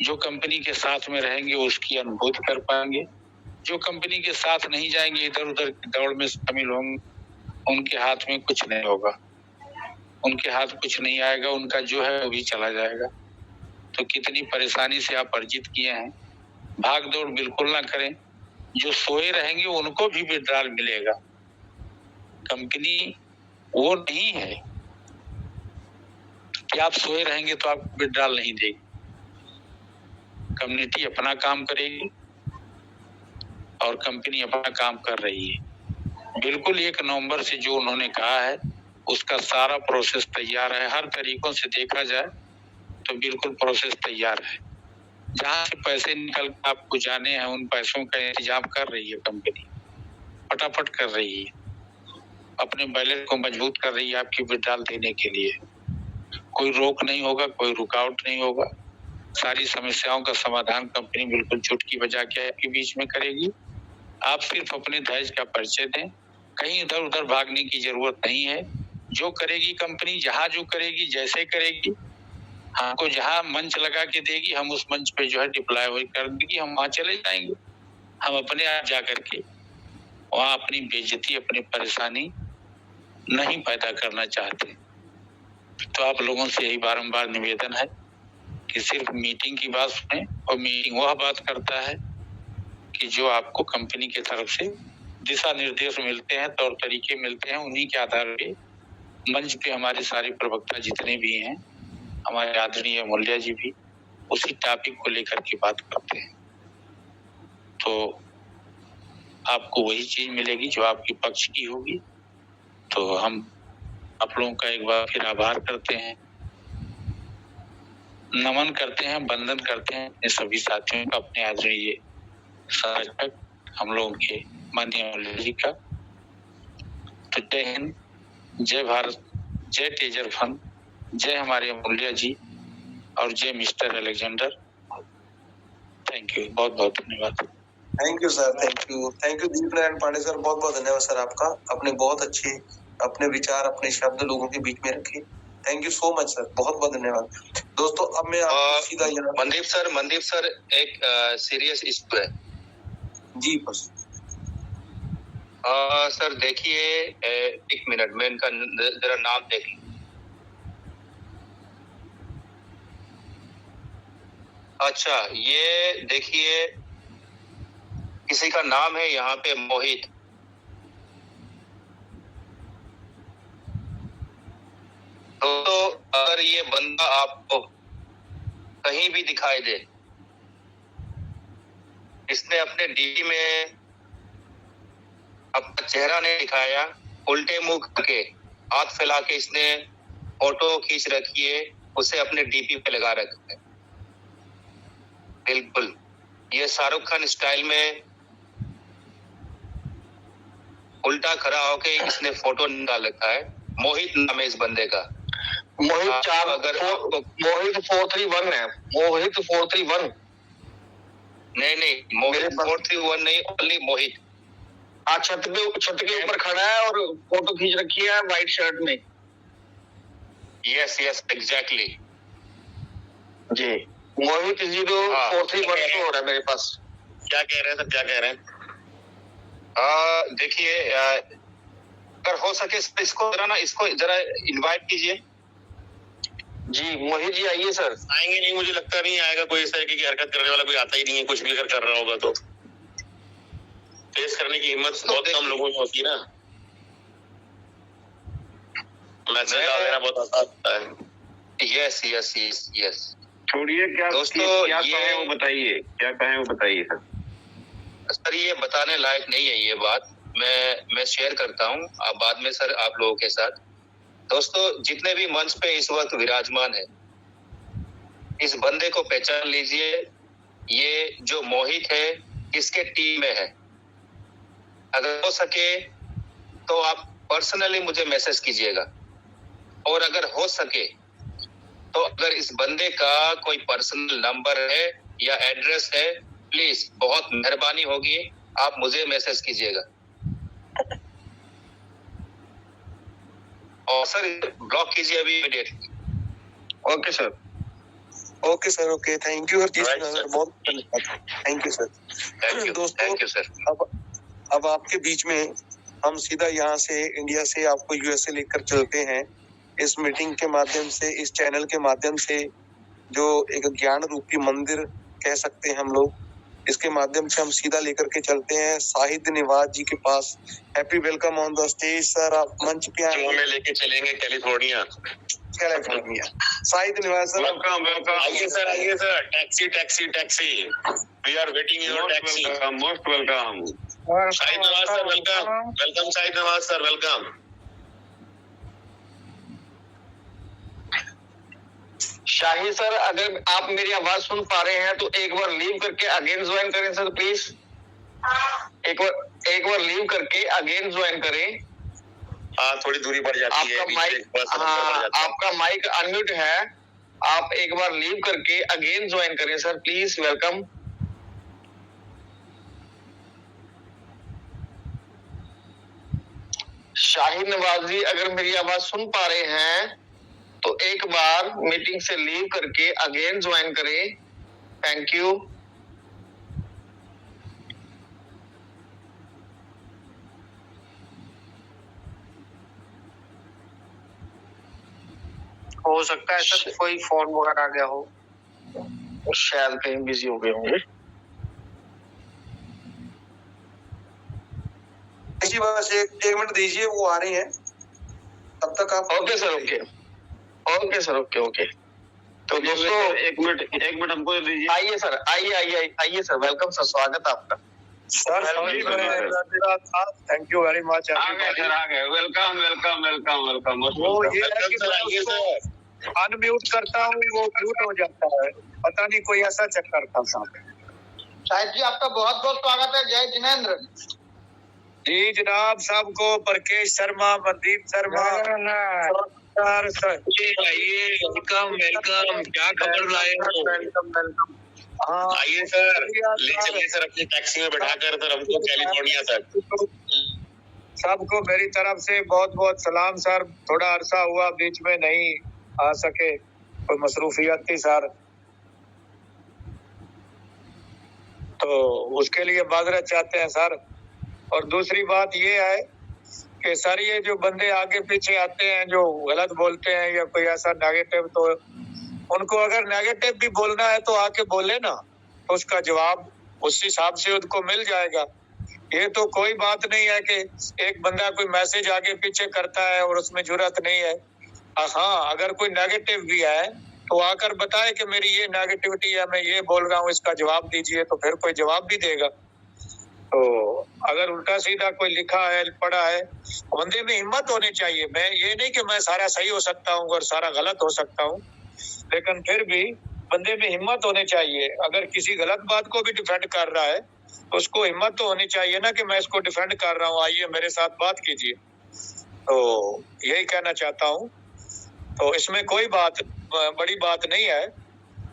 J: जो कंपनी के साथ में रहेंगे उसकी अनुभूति कर पाएंगे। जो कंपनी के साथ नहीं जाएंगे, इधर उधर की दौड़ में शामिल होंगे, उनके हाथ में कुछ नहीं होगा, उनके हाथ कुछ नहीं आएगा, उनका जो है वो भी चला जाएगा। तो कितनी परेशानी से आप अर्जित किए हैं। भाग दौड़ बिल्कुल ना करें। जो सोए रहेंगे उनको भी विड्रॉल मिलेगा। कंपनी वो नहीं है कि आप सोए रहेंगे तो आपको विड्रॉल नहीं देगी। कम्युनिटी अपना काम करेगी और कंपनी अपना काम कर रही है। बिल्कुल 1 नवंबर से जो उन्होंने कहा है उसका सारा प्रोसेस तैयार है। हर तरीकों से देखा जाए तो बिल्कुल प्रोसेस तैयार है। जहां से पैसे निकल के आपको जाने हैं उन पैसों का इंतजाम कर रही है कंपनी, फटाफट कर रही है, अपने बैलेंस को मजबूत कर रही है आपकी विड्रॉल देने के लिए। कोई रोक नहीं होगा, कोई रुकावट नहीं होगा। सारी समस्याओं का समाधान कंपनी बिल्कुल चुटकी बजा के आपके बीच में करेगी। आप सिर्फ अपने धैर्य का परिचय दें, कहीं इधर उधर भागने की जरूरत नहीं है। जो करेगी कंपनी, जहां जो करेगी, जैसे करेगी, हमको जहां मंच लगा के देगी हम उस मंच पे जो है डिप्लॉय कर देगी, हम वहां चले जाएंगे। हम अपने आप जा करके वहां अपनी बेइज्जती, अपनी परेशानी नहीं पैदा करना चाहते। तो आप लोगों से यही बारंबार निवेदन है कि सिर्फ मीटिंग की बात सुने, और मीटिंग वह बात करता है कि जो आपको कंपनी की तरफ से दिशा निर्देश मिलते हैं, तौर तरीके मिलते हैं, उन्हीं के आधार पे मंच पे हमारे सारे प्रवक्ता जितने भी हैं, हमारे आदरणीय मूल्य जी भी उसी टॉपिक को लेकर के बात करते हैं। तो आपको वही चीज मिलेगी जो आपके पक्ष की होगी। तो हम आप लोगों का एक बार फिर आभार करते हैं, नमन करते हैं, वंदन करते हैं अपने सभी साथियों का, अपने आदरणीय संरक्षक हम लोगों के माननीय मूल्य जी का। तो जय हिंद, जय भारत, जय तेजर फन, जय हमारे मूल्य जी और जय मिस्टर अलेक्जेंडर। थैंक यू, बहुत बहुत धन्यवाद।
H: Thank you sir, thank you Deep Narayan Pandey sir, बहुत बहुत धन्यवाद सर आपका। अपने बहुत अच्छे अपने विचार, अपने शब्द लोगों के बीच में रखे। Thank you so much sir, बहुत बहुत धन्यवाद। दोस्तों अब मैं आपको सीधा यहाँ
D: मनदीप सर एक सीरियस इशू है
H: जी बस।
D: सर देखिए, 1 मिनट में इनका जरा नाम देख लीजिए। अच्छा, ये देखिए किसी का नाम है यहाँ पे मोहित। तो अगर ये बंदा आपको कहीं भी दिखाई दे, इसने अपने डीपी में अपना चेहरा नहीं दिखाया, उल्टे मुंह करके हाथ फैला के इसने फोटो खींच रखी है, उसे अपने डीपी पे लगा रखा है। बिल्कुल ये शाहरुख खान स्टाइल में उल्टा खड़ा होके इसने फोटो निकाल रखा है। मोहित नाम है इस बंदे का।
B: मोहित मोहित 431 है, मोहित 431
D: नहीं मोहित 431 नहीं, ओनली मोहित।
B: छत के ऊपर खड़ा है और फोटो खींच रखी है व्हाइट शर्ट में।
D: यस एग्जैक्टली
B: जी, मोहित 0431 हो रहा है मेरे पास।
C: क्या कह रहे हैं सर, क्या कह रहे हैं?
D: देखिए, अगर हो सके इसको जरा इनवाइट कीजिए।
B: जी मोहित जी आइए सर।
C: आएंगे नहीं, मुझे लगता नहीं आएगा। कोई इस तरीके की हरकत करने वाला कोई आता ही नहीं है। कुछ भी अगर कर रहा होगा तो फेस करने की हिम्मत बहुत कम लोगों में होती है ना। मैसेज डाल देना बहुत आसान होता है।
D: यस
G: छोड़िए, क्या
D: दोस्तों,
G: क्या
D: ये-
G: कहें वो बताइए, क्या कहें वो बताइए
D: सर ये बताने लायक नहीं है ये बात। मैं शेयर करता हूँ आप बाद में सर आप लोगों के साथ। दोस्तों, जितने भी मंच पे इस वक्त विराजमान है, इस बंदे को पहचान लीजिए। ये जो मोहित है किसके टीम में है। अगर हो सके तो आप पर्सनली मुझे मैसेज कीजिएगा, और अगर हो सके तो अगर इस बंदे का कोई पर्सनल नंबर है या एड्रेस है, प्लीज बहुत मेहरबानी होगी आप मुझे मैसेज कीजिएगा। और सर ब्लॉक कीजिए अभी immediately.
G: Okay sir.
H: Okay sir, okay, thank you Harjeet
D: Right,
H: Sinha sir,
D: sir.
H: बहुत धन्यवाद, thank you sir.
D: Thank you
H: दोस्तों,
D: सर।
H: अब आपके बीच में हम सीधा यहाँ से इंडिया से आपको यूएसए लेकर चलते हैं। इस मीटिंग के माध्यम से, इस चैनल के माध्यम से, जो एक ज्ञान रूपी मंदिर कह सकते हैं हम लोग, इसके माध्यम से हम सीधा लेकर के चलते हैं साहित्य निवास जी के पास। Happy welcome on the stage sir, आप मंच पे आए।
C: जो हमें लेके चलेंगे California.
H: Sahitya Niwas sir,
G: welcome welcome.
C: आइए sir, taxi taxi taxi, we are waiting your taxi.
G: Most welcome.
C: Shahid Nawaz sir welcome, welcome Shahid Nawaz sir welcome.
B: Shahi sir, अगर आप मेरी आवाज सुन पा रहे हैं तो एक बार लीव करके अगेन ज्वाइन करें सर प्लीज। एक बार लीव करके अगेन ज्वाइन करें।
C: हाँ, थोड़ी दूरी बढ़ जाती है,
B: आपका
C: बीच में
B: माइक,
C: एक बस नंबर बढ़ जाता है।
B: आपका माइक अनम्यूट है। आप एक बार लीव करके अगेन ज्वाइन करें सर प्लीज। वेलकम। शाहिद नवाजी, अगर मेरी आवाज सुन पा रहे हैं तो एक बार मीटिंग से लीव करके अगेन ज्वाइन करें। Thank you.
E: हो सकता है सर कोई फोन वगैरह आ गया हो,
B: शायद कहीं बिजी हो गए होंगे।
H: जी बस एक मिनट दीजिए, वो आ रही हैं, तब तक आप।
B: Okay sir, okay sir, okay. तो दोस्तों
G: एक मिनट हमको दीजिए।
B: आइए सर, आइए सर, वेलकम सर, स्वागत आपका
H: sir, thank you very much.
G: आ गए सर, आ गए। Welcome welcome welcome welcome.
H: वो ये है कि मैं
C: आइए
H: उसको
C: सर।
H: अनम्यूट करता हूँ, वो म्यूट हो जाता है, पता नहीं कोई ऐसा चक्कर था साहब।
E: शाहिद जी आपका बहुत बहुत स्वागत है। जय जिनेंद्र
H: जी जनाब, सबको प्रकेश शर्मा, मनदीप शर्मा,
C: आइए, वेलकम वेलकम, क्या खबर लाए हो?
H: हाँ,
C: आइए सर, ले चलिए सर अपनी टैक्सी में बैठाकर सर हमको कैलिफोर्निया तक।
H: सबको मेरी तरफ से बहुत बहुत सलाम सर। थोड़ा अरसा हुआ बीच में नहीं आ सके, कोई मसरूफियत थी सर, तो उसके लिए माजरत चाहते हैं सर। और दूसरी बात ये है कि सर ये जो बंदे आगे पीछे आते हैं जो गलत बोलते हैं या कोई ऐसा नेगेटिव, तो उनको अगर नेगेटिव भी बोलना है तो आके बोले ना, तो उसका जवाब उस हिसाब से उनको मिल जाएगा। ये तो कोई बात नहीं है कि एक बंदा कोई मैसेज आगे पीछे करता है और उसमें जुर्रत नहीं है। हाँ, अगर कोई नेगेटिव भी है तो आकर बताए कि मेरी ये नेगेटिविटी है, मैं ये बोल रहा हूँ, इसका जवाब दीजिए, तो फिर कोई जवाब भी देगा। तो अगर उल्टा सीधा कोई लिखा है, पढ़ा है, बंदे में हिम्मत होनी चाहिए। मैं ये नहीं कि मैं सारा सही हो सकता हूँ और सारा गलत हो सकता हूँ, लेकिन फिर भी बंदे में हिम्मत होनी चाहिए। अगर किसी गलत बात को भी डिफेंड कर रहा है तो उसको हिम्मत तो होनी चाहिए ना कि मैं इसको डिफेंड कर रहा हूँ, आइए मेरे साथ बात कीजिए। तो यही कहना चाहता हूँ। तो इसमें कोई बात बड़ी बात नहीं है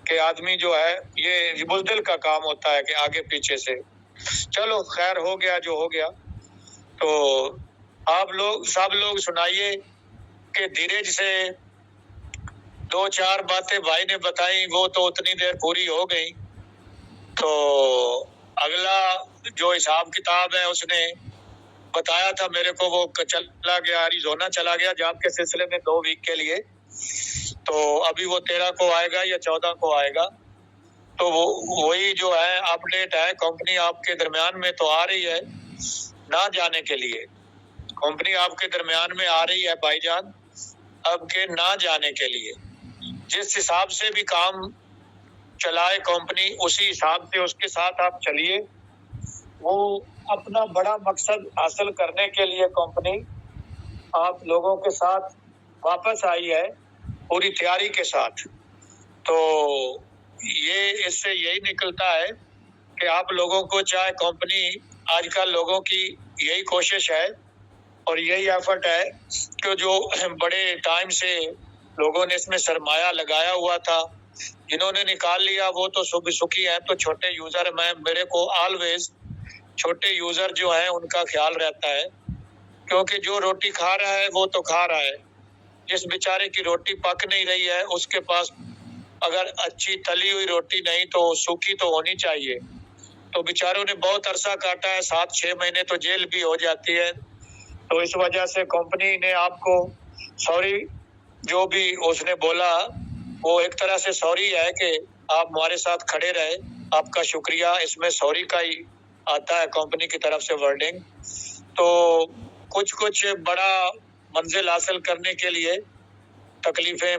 H: कि आदमी जो है, ये बुज़दिल का काम होता है कि आगे पीछे से, चलो खैर हो गया जो हो गया। तो आप लोग सब लोग सुनाइए कि धीरज से 2-4 बातें भाई ने बताई, वो तो उतनी देर पूरी हो गई। तो अगला जो हिसाब किताब है उसने बताया था मेरे को, वो चला गया, अरिज़ोना चला गया जॉब के सिलसिले में 2 वीक के लिए। तो अभी वो 13 को आएगा या 14 को आएगा। तो वो वही जो है अपडेट है, कंपनी आपके दरमियान में तो आ रही है ना जाने के लिए, कंपनी आपके दरमियान में आ रही है भाईजान अब के ना जाने के लिए। जिस हिसाब से भी काम
K: चलाए कंपनी, उसी हिसाब से उसके साथ आप चलिए। वो अपना बड़ा मकसद हासिल करने के लिए कंपनी आप लोगों के साथ वापस आई है पूरी तैयारी के साथ। तो ये इससे यही निकलता है कि आप लोगों को, चाहे कंपनी, आजकल लोगों की यही कोशिश है और यही एफर्ट है कि जो बड़े टाइम से लोगों ने इसमें सरमाया लगाया हुआ था, जिन्होंने निकाल लिया वो तो सुखी है। तो छोटे यूजर में मेरे को ऑलवेज छोटे यूजर जो है उनका ख्याल रहता है, क्योंकि जो रोटी खा रहा है वो तो खा रहा है, जिस बेचारे की रोटी पक नहीं रही है उसके पास अगर अच्छी तली हुई रोटी नहीं तो सूखी तो होनी चाहिए। तो बेचारों ने बहुत अरसा काटा है, 7-6 महीने तो जेल भी हो जाती है। तो इस वजह से कंपनी ने आपको सॉरी जो भी उसने बोला वो एक तरह से सॉरी है कि आप हमारे साथ खड़े रहे, आपका शुक्रिया। इसमें सॉरी का ही आता है कंपनी की तरफ से वर्डिंग। तो कुछ बड़ा मंजिल हासिल करने के लिए तकलीफें,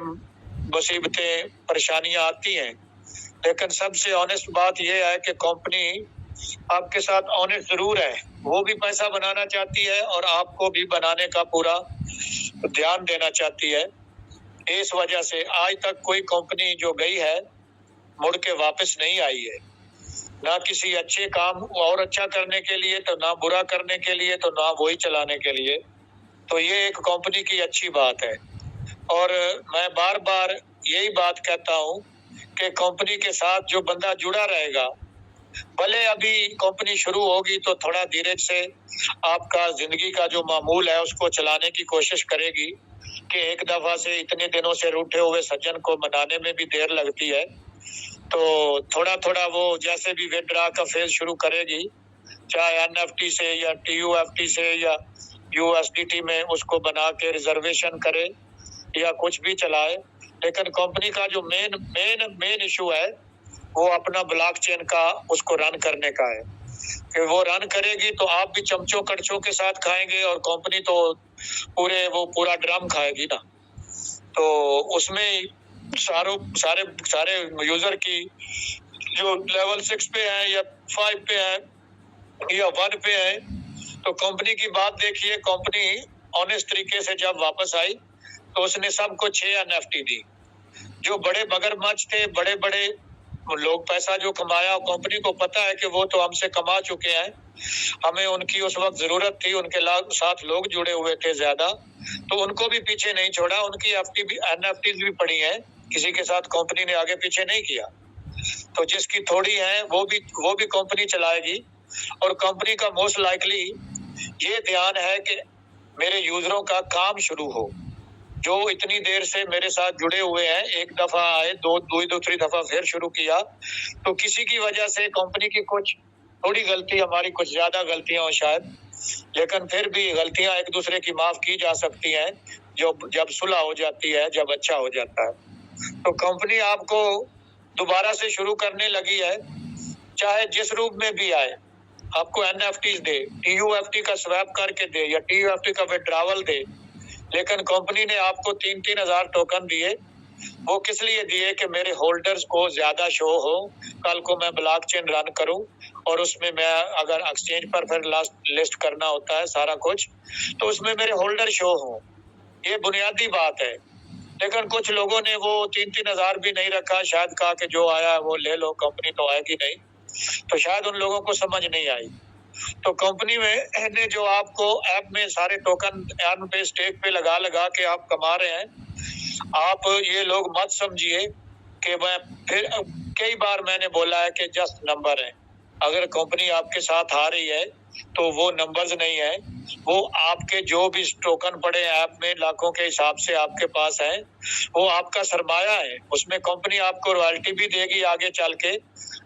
K: मुसीबतें, परेशानियां आती हैं, लेकिन सबसे ऑनेस्ट बात यह है कि कंपनी आपके साथ ऑनेस्ट जरूर है। वो भी पैसा बनाना चाहती है और आपको भी बनाने का पूरा ध्यान देना चाहती है। इस वजह से आज तक कोई कंपनी जो गई है मुड़ के वापस नहीं आई है, ना किसी अच्छे काम और अच्छा करने के लिए, तो ना बुरा करने के लिए, तो ना वही चलाने के लिए। तो ये एक कंपनी की अच्छी बात है। और मैं बार बार यही बात कहता हूँ कि कंपनी के साथ जो बंदा जुड़ा रहेगा, भले अभी कंपनी शुरू होगी तो थोड़ा धीरे से आपका जिंदगी का जो मामूल है उसको चलाने की कोशिश करेगी कि एक दफा से इतने दिनों से रूठे हुए सज्जन को मनाने में भी देर लगती है। तो थोड़ा थोड़ा वो जैसे भी विड्रा का फेज शुरू करेगी, चाहे एनएफटी से या टीयूएफटी से या यूएसडीटी में उसको बना के रिजर्वेशन करे या कुछ भी चलाए, लेकिन कंपनी का जो मेन इशू है वो अपना ब्लॉकचेन का उसको रन करने का है कि वो रन करेगी तो आप भी चमचों कड़छों के साथ खाएंगे और कंपनी तो पूरा ड्रम खाएगी ना। तो उसमें सारे यूजर की जो लेवल 6 पे है या 5 पे है या 1 पे है, तो कंपनी की बात देखिए। कंपनी ऑनेस्ट तरीके से जब वापस आई तो उसने सबको 6 एनएफटी दी। जो बड़े मगरमच्छ थे, बड़े बड़े लोग पैसा जो कमाया, कंपनी को पता है कि वो तो हमसे कमा चुके हैं, हमें उनकी उस वक्त जरूरत थी, उनके साथ लोग जुड़े हुए थे ज्यादा, तो उनको भी पीछे नहीं छोड़ा। उनकी एनएफटी भी पड़ी हैं, किसी के साथ कंपनी ने आगे पीछे नहीं किया। तो जिसकी थोड़ी है वो भी कंपनी चलाएगी। और कंपनी का मोस्ट लाइकली ये ध्यान है कि मेरे यूजरों का काम शुरू हो, जो इतनी देर से मेरे साथ जुड़े हुए हैं। एक दफा आए, दूसरी दफा फिर शुरू किया, तो किसी की वजह से कंपनी की कुछ थोड़ी गलती, हमारी कुछ ज्यादा गलतियां हो शायद, लेकिन फिर भी गलतियां एक दूसरे की माफ की जा सकती हैं जब सुलह हो जाती है, जब अच्छा हो जाता है। तो कंपनी आपको दोबारा से शुरू करने लगी है, चाहे जिस रूप में भी आए, आपको एनएफटी दे, टीयूएफटी का स्वैप करके दे या टीयूएफटी का विड्रावल दे, लेकिन कंपनी ने आपको 3-3 हजार टोकन दिए। वो किस लिए दिए कि मेरे होल्डर्स को ज्यादा शो हो, कल को मैं ब्लॉकचेन रन करूं और उसमें मैं अगर एक्सचेंज पर फिर लिस्ट करना होता है सारा कुछ, तो उसमें मेरे होल्डर शो हो। ये बुनियादी बात है। लेकिन कुछ लोगों ने वो 3-3 हजार भी नहीं रखा, शायद कहा कि जो आया वो ले लो, कंपनी तो आएगी नहीं, तो शायद उन लोगों को समझ नहीं आई। तो कंपनी में ने जो आपको ऐप में सारे टोकन ऐप पे स्टेक पे लगा के आप कमा रहे हैं, आप ये लोग मत समझिए कि मैं फिर कई बार मैंने बोला है कि जस्ट नंबर है। अगर कंपनी आपके साथ आ रही है तो वो नंबर्स नहीं है, वो आपके जो भी टोकन पड़े ऐप में लाखों के हिसाब से आपके पास है, वो आपका सरमाया है। उसमें कंपनी आपको रॉयल्टी भी देगी, आगे चल के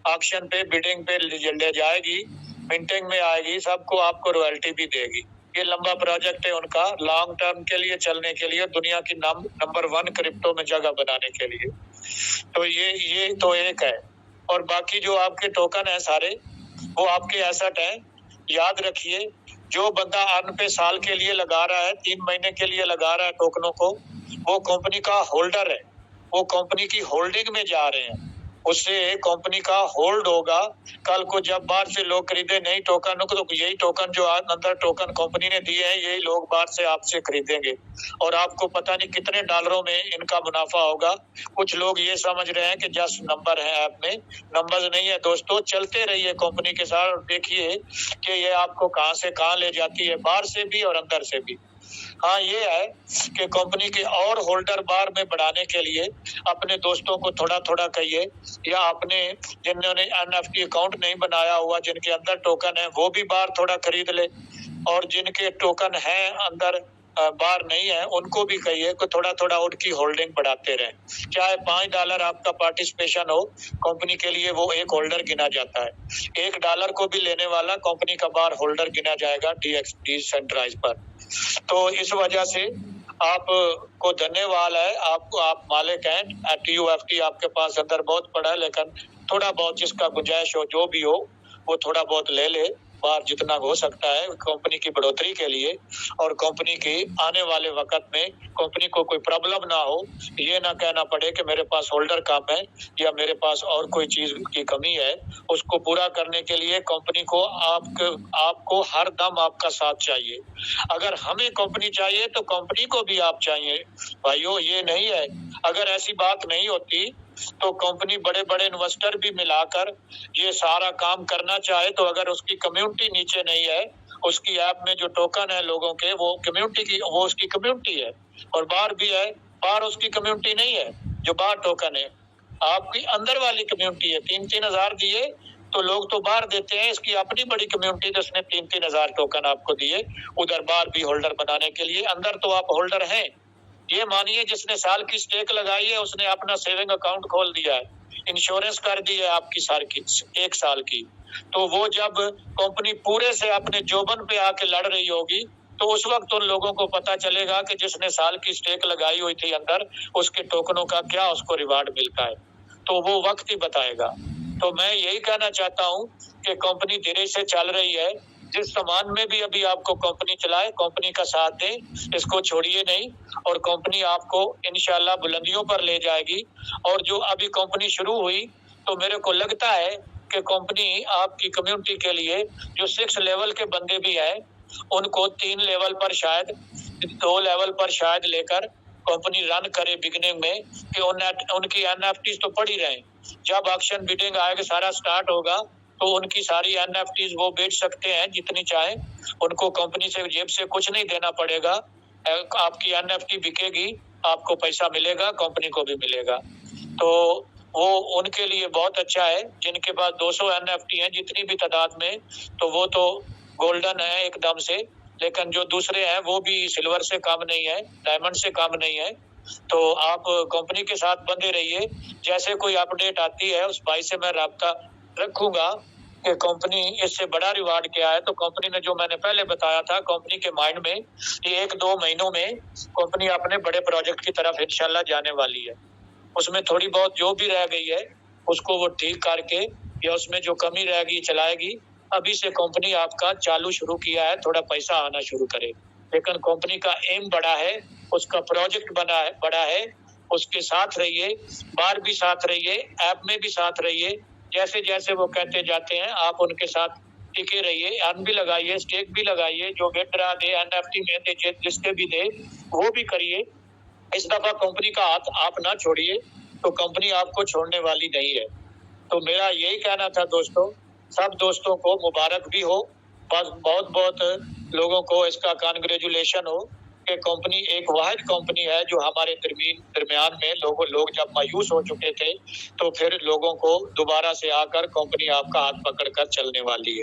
K: ऑक्शन पे, बिडिंग पे ले जाएगी, मिंटिंग में आएगी, सबको आपको रॉयल्टी भी देगी। ये लंबा प्रोजेक्ट है उनका, लॉन्ग टर्म के लिए चलने के लिए, दुनिया की नंबर 1 क्रिप्टो में जगह बनाने के लिए। तो ये तो एक है। और बाकी जो आपके टोकन है सारे, वो आपके एसेट हैं। याद रखिए, जो बंदा अर्न पे साल के लिए लगा रहा है, 3 महीने के लिए लगा रहा है टोकनों को, वो कंपनी का होल्डर है, वो कंपनी की होल्डिंग में जा रहे हैं, उससे कंपनी का होल्ड होगा। कल को जब बाहर से लोग खरीदे नहीं टोकन को, तो यही टोकन जो अंदर टोकन कंपनी ने दिए हैं यही लोग बाहर से आपसे खरीदेंगे और आपको पता नहीं कितने डॉलरों में इनका मुनाफा होगा। कुछ लोग ये समझ रहे हैं कि जस्ट नंबर है ऐप में, नंबर्स नहीं है दोस्तों। चलते रहिए कंपनी के साथ और देखिए कि ये आपको कहां से कहां ले जाती है, बाहर से भी और अंदर से भी। हाँ, ये है कि कंपनी के और होल्डर बार में बढ़ाने के लिए अपने दोस्तों को थोड़ा थोड़ा कहिए, या अपने जिन्होंने एनएफटी अकाउंट नहीं बनाया हुआ, जिनके अंदर टोकन है, वो भी बार थोड़ा खरीद ले, और जिनके टोकन है अंदर बार नहीं है उनको भी कहिए कि थोड़ा थोड़ा उनकी होल्डिंग बढ़ाते रहें। चाहे $5 आपका पार्टिसिपेशन हो, कंपनी के लिए वो एक होल्डर गिना जाता है। $1 को भी लेने वाला कंपनी का बार होल्डर गिना जाएगा डिसेंट्रलाइज पर। तो इस वजह से आपको धन्यवाद है, आपको आप मालिक हैं। TUFT आपके पास अंदर बहुत पड़ा है, लेकिन थोड़ा बहुत जिसका गुंजाइश हो, जो भी हो, वो थोड़ा बहुत ले ले बार जितना हो सकता है कंपनी की बढ़ोतरी के लिए, और कंपनी की आने वाले वक्त में कंपनी को कोई प्रॉब्लम ना हो, ये ना कहना पड़े कि मेरे पास होल्डर कम है या मेरे पास और कोई चीज की कमी है। उसको पूरा करने के लिए कंपनी को आपको हर दम आपका साथ चाहिए। अगर हमें कंपनी चाहिए तो कंपनी को भी आप चाहिए भाइयों, ये नहीं है। अगर ऐसी बात नहीं होती तो कंपनी बड़े बड़े इन्वेस्टर भी मिलाकर ये सारा काम करना चाहे, तो अगर उसकी कम्युनिटी नीचे नहीं है, उसकी ऐप में जो टोकन है लोगों के, वो कम्युनिटी की, वो उसकी कम्युनिटी है। और बाहर भी है, बाहर उसकी कम्युनिटी नहीं है, जो बाहर टोकन है आपकी अंदर वाली कम्युनिटी है। 3-3 हजार दिए तो लोग तो बाहर देते हैं, इसकी अपनी बड़ी कम्युनिटी, तो उसने 3-3 हजार टोकन आपको दिए उधर बाहर भी होल्डर बनाने के लिए। अंदर तो आप होल्डर हैं। ये मानिए जिसने साल की स्टेक लगाई है उसने अपना सेविंग अकाउंट खोल दिया है, इंश्योरेंस कर दी है आपकी साल की 1 साल की, तो वो जब कंपनी पूरे से अपने जोबन पे आके लड़ रही होगी तो उस वक्त उन लोगों को पता चलेगा कि जिसने साल की स्टेक लगाई हुई थी अंदर, उसके टोकनों का क्या उसको रिवार्ड मिलता है, तो वो वक्त ही बताएगा। तो मैं यही कहना चाहता हूँ कि कंपनी धीरे से चल रही है। जिस सामान में भी अभी आपको कंपनी चलाए, कंपनी का साथ दें, इसको छोड़िए नहीं, और कंपनी आपको इंशाल्लाह बुलंदियों पर ले जाएगी। और जो अभी कंपनी शुरू हुई, तो मेरे को लगता है कि कंपनी आपकी कम्युनिटी के लिए जो 6 लेवल के बंदे भी हैं, उनको 3 लेवल पर शायद, 2 लेवल पर शायद लेकर कंपनी रन करे बिगनिंग में, कि उनकी एनएफटीज तो पड़ी रहें। जब ऑक्शन बिडिंग आएगा, सारा स्टार्ट होगा, तो उनकी सारी एनएफटीज वो बेच सकते हैं जितनी चाहे, उनको कंपनी से जेब से कुछ नहीं देना पड़ेगा। आपकी एनएफटी बिकेगी, आपको पैसा मिलेगा, कंपनी को भी मिलेगा। तो वो उनके लिए बहुत अच्छा है। जिनके पास 200 एनएफटी हैं जितनी भी तादाद में, तो वो तो गोल्डन है एकदम से, लेकिन जो दूसरे हैं वो भी सिल्वर से कम नहीं है, डायमंड से कम नहीं है। तो आप कंपनी के साथ बंधे रहिए। जैसे कोई अपडेट आती है उस भाई से मैं राब्ता रखूंगा कि कंपनी इससे बड़ा रिवार्ड क्या है। तो कंपनी ने जो मैंने पहले बताया था, कंपनी के माइंड में ये 1-2 महीनों में कंपनी अपने बड़े प्रोजेक्ट की तरफ इंशाल्लाह जाने वाली है। उसमें थोड़ी बहुत जो भी रह गई है उसको वो ठीक करके, या उसमें जो कमी रह गई चलाएगी। अभी से कंपनी आपका चालू शुरू किया है, थोड़ा पैसा आना शुरू करे, लेकिन कंपनी का एम बड़ा है, उसका प्रोजेक्ट बड़ा है। उसके साथ रहिए, बाहर भी साथ रहिए, ऐप में भी साथ रहिए। जैसे जैसे वो कहते जाते हैं आप उनके साथ टिके रहिए। अर्न भी लगाइए, स्टेक भी लगाइए, जो विड्रॉ दे, एनएफटी में दे, जिसके भी दे वो भी करिए। इस दफा कंपनी का हाथ आप ना छोड़िए, तो कंपनी आपको छोड़ने वाली नहीं है। तो मेरा यही कहना था दोस्तों, सब दोस्तों को मुबारक भी हो, बस बहुत बहुत लोगों को इसका कांग्रेचुलेशन हो कि कंपनी एक वाहिद कंपनी है जो हमारे दरमियान में लोग जब मायूस हो चुके थे, तो फिर लोगों को दोबारा से आकर कंपनी आपका हाथ पकड़कर चलने वाली है।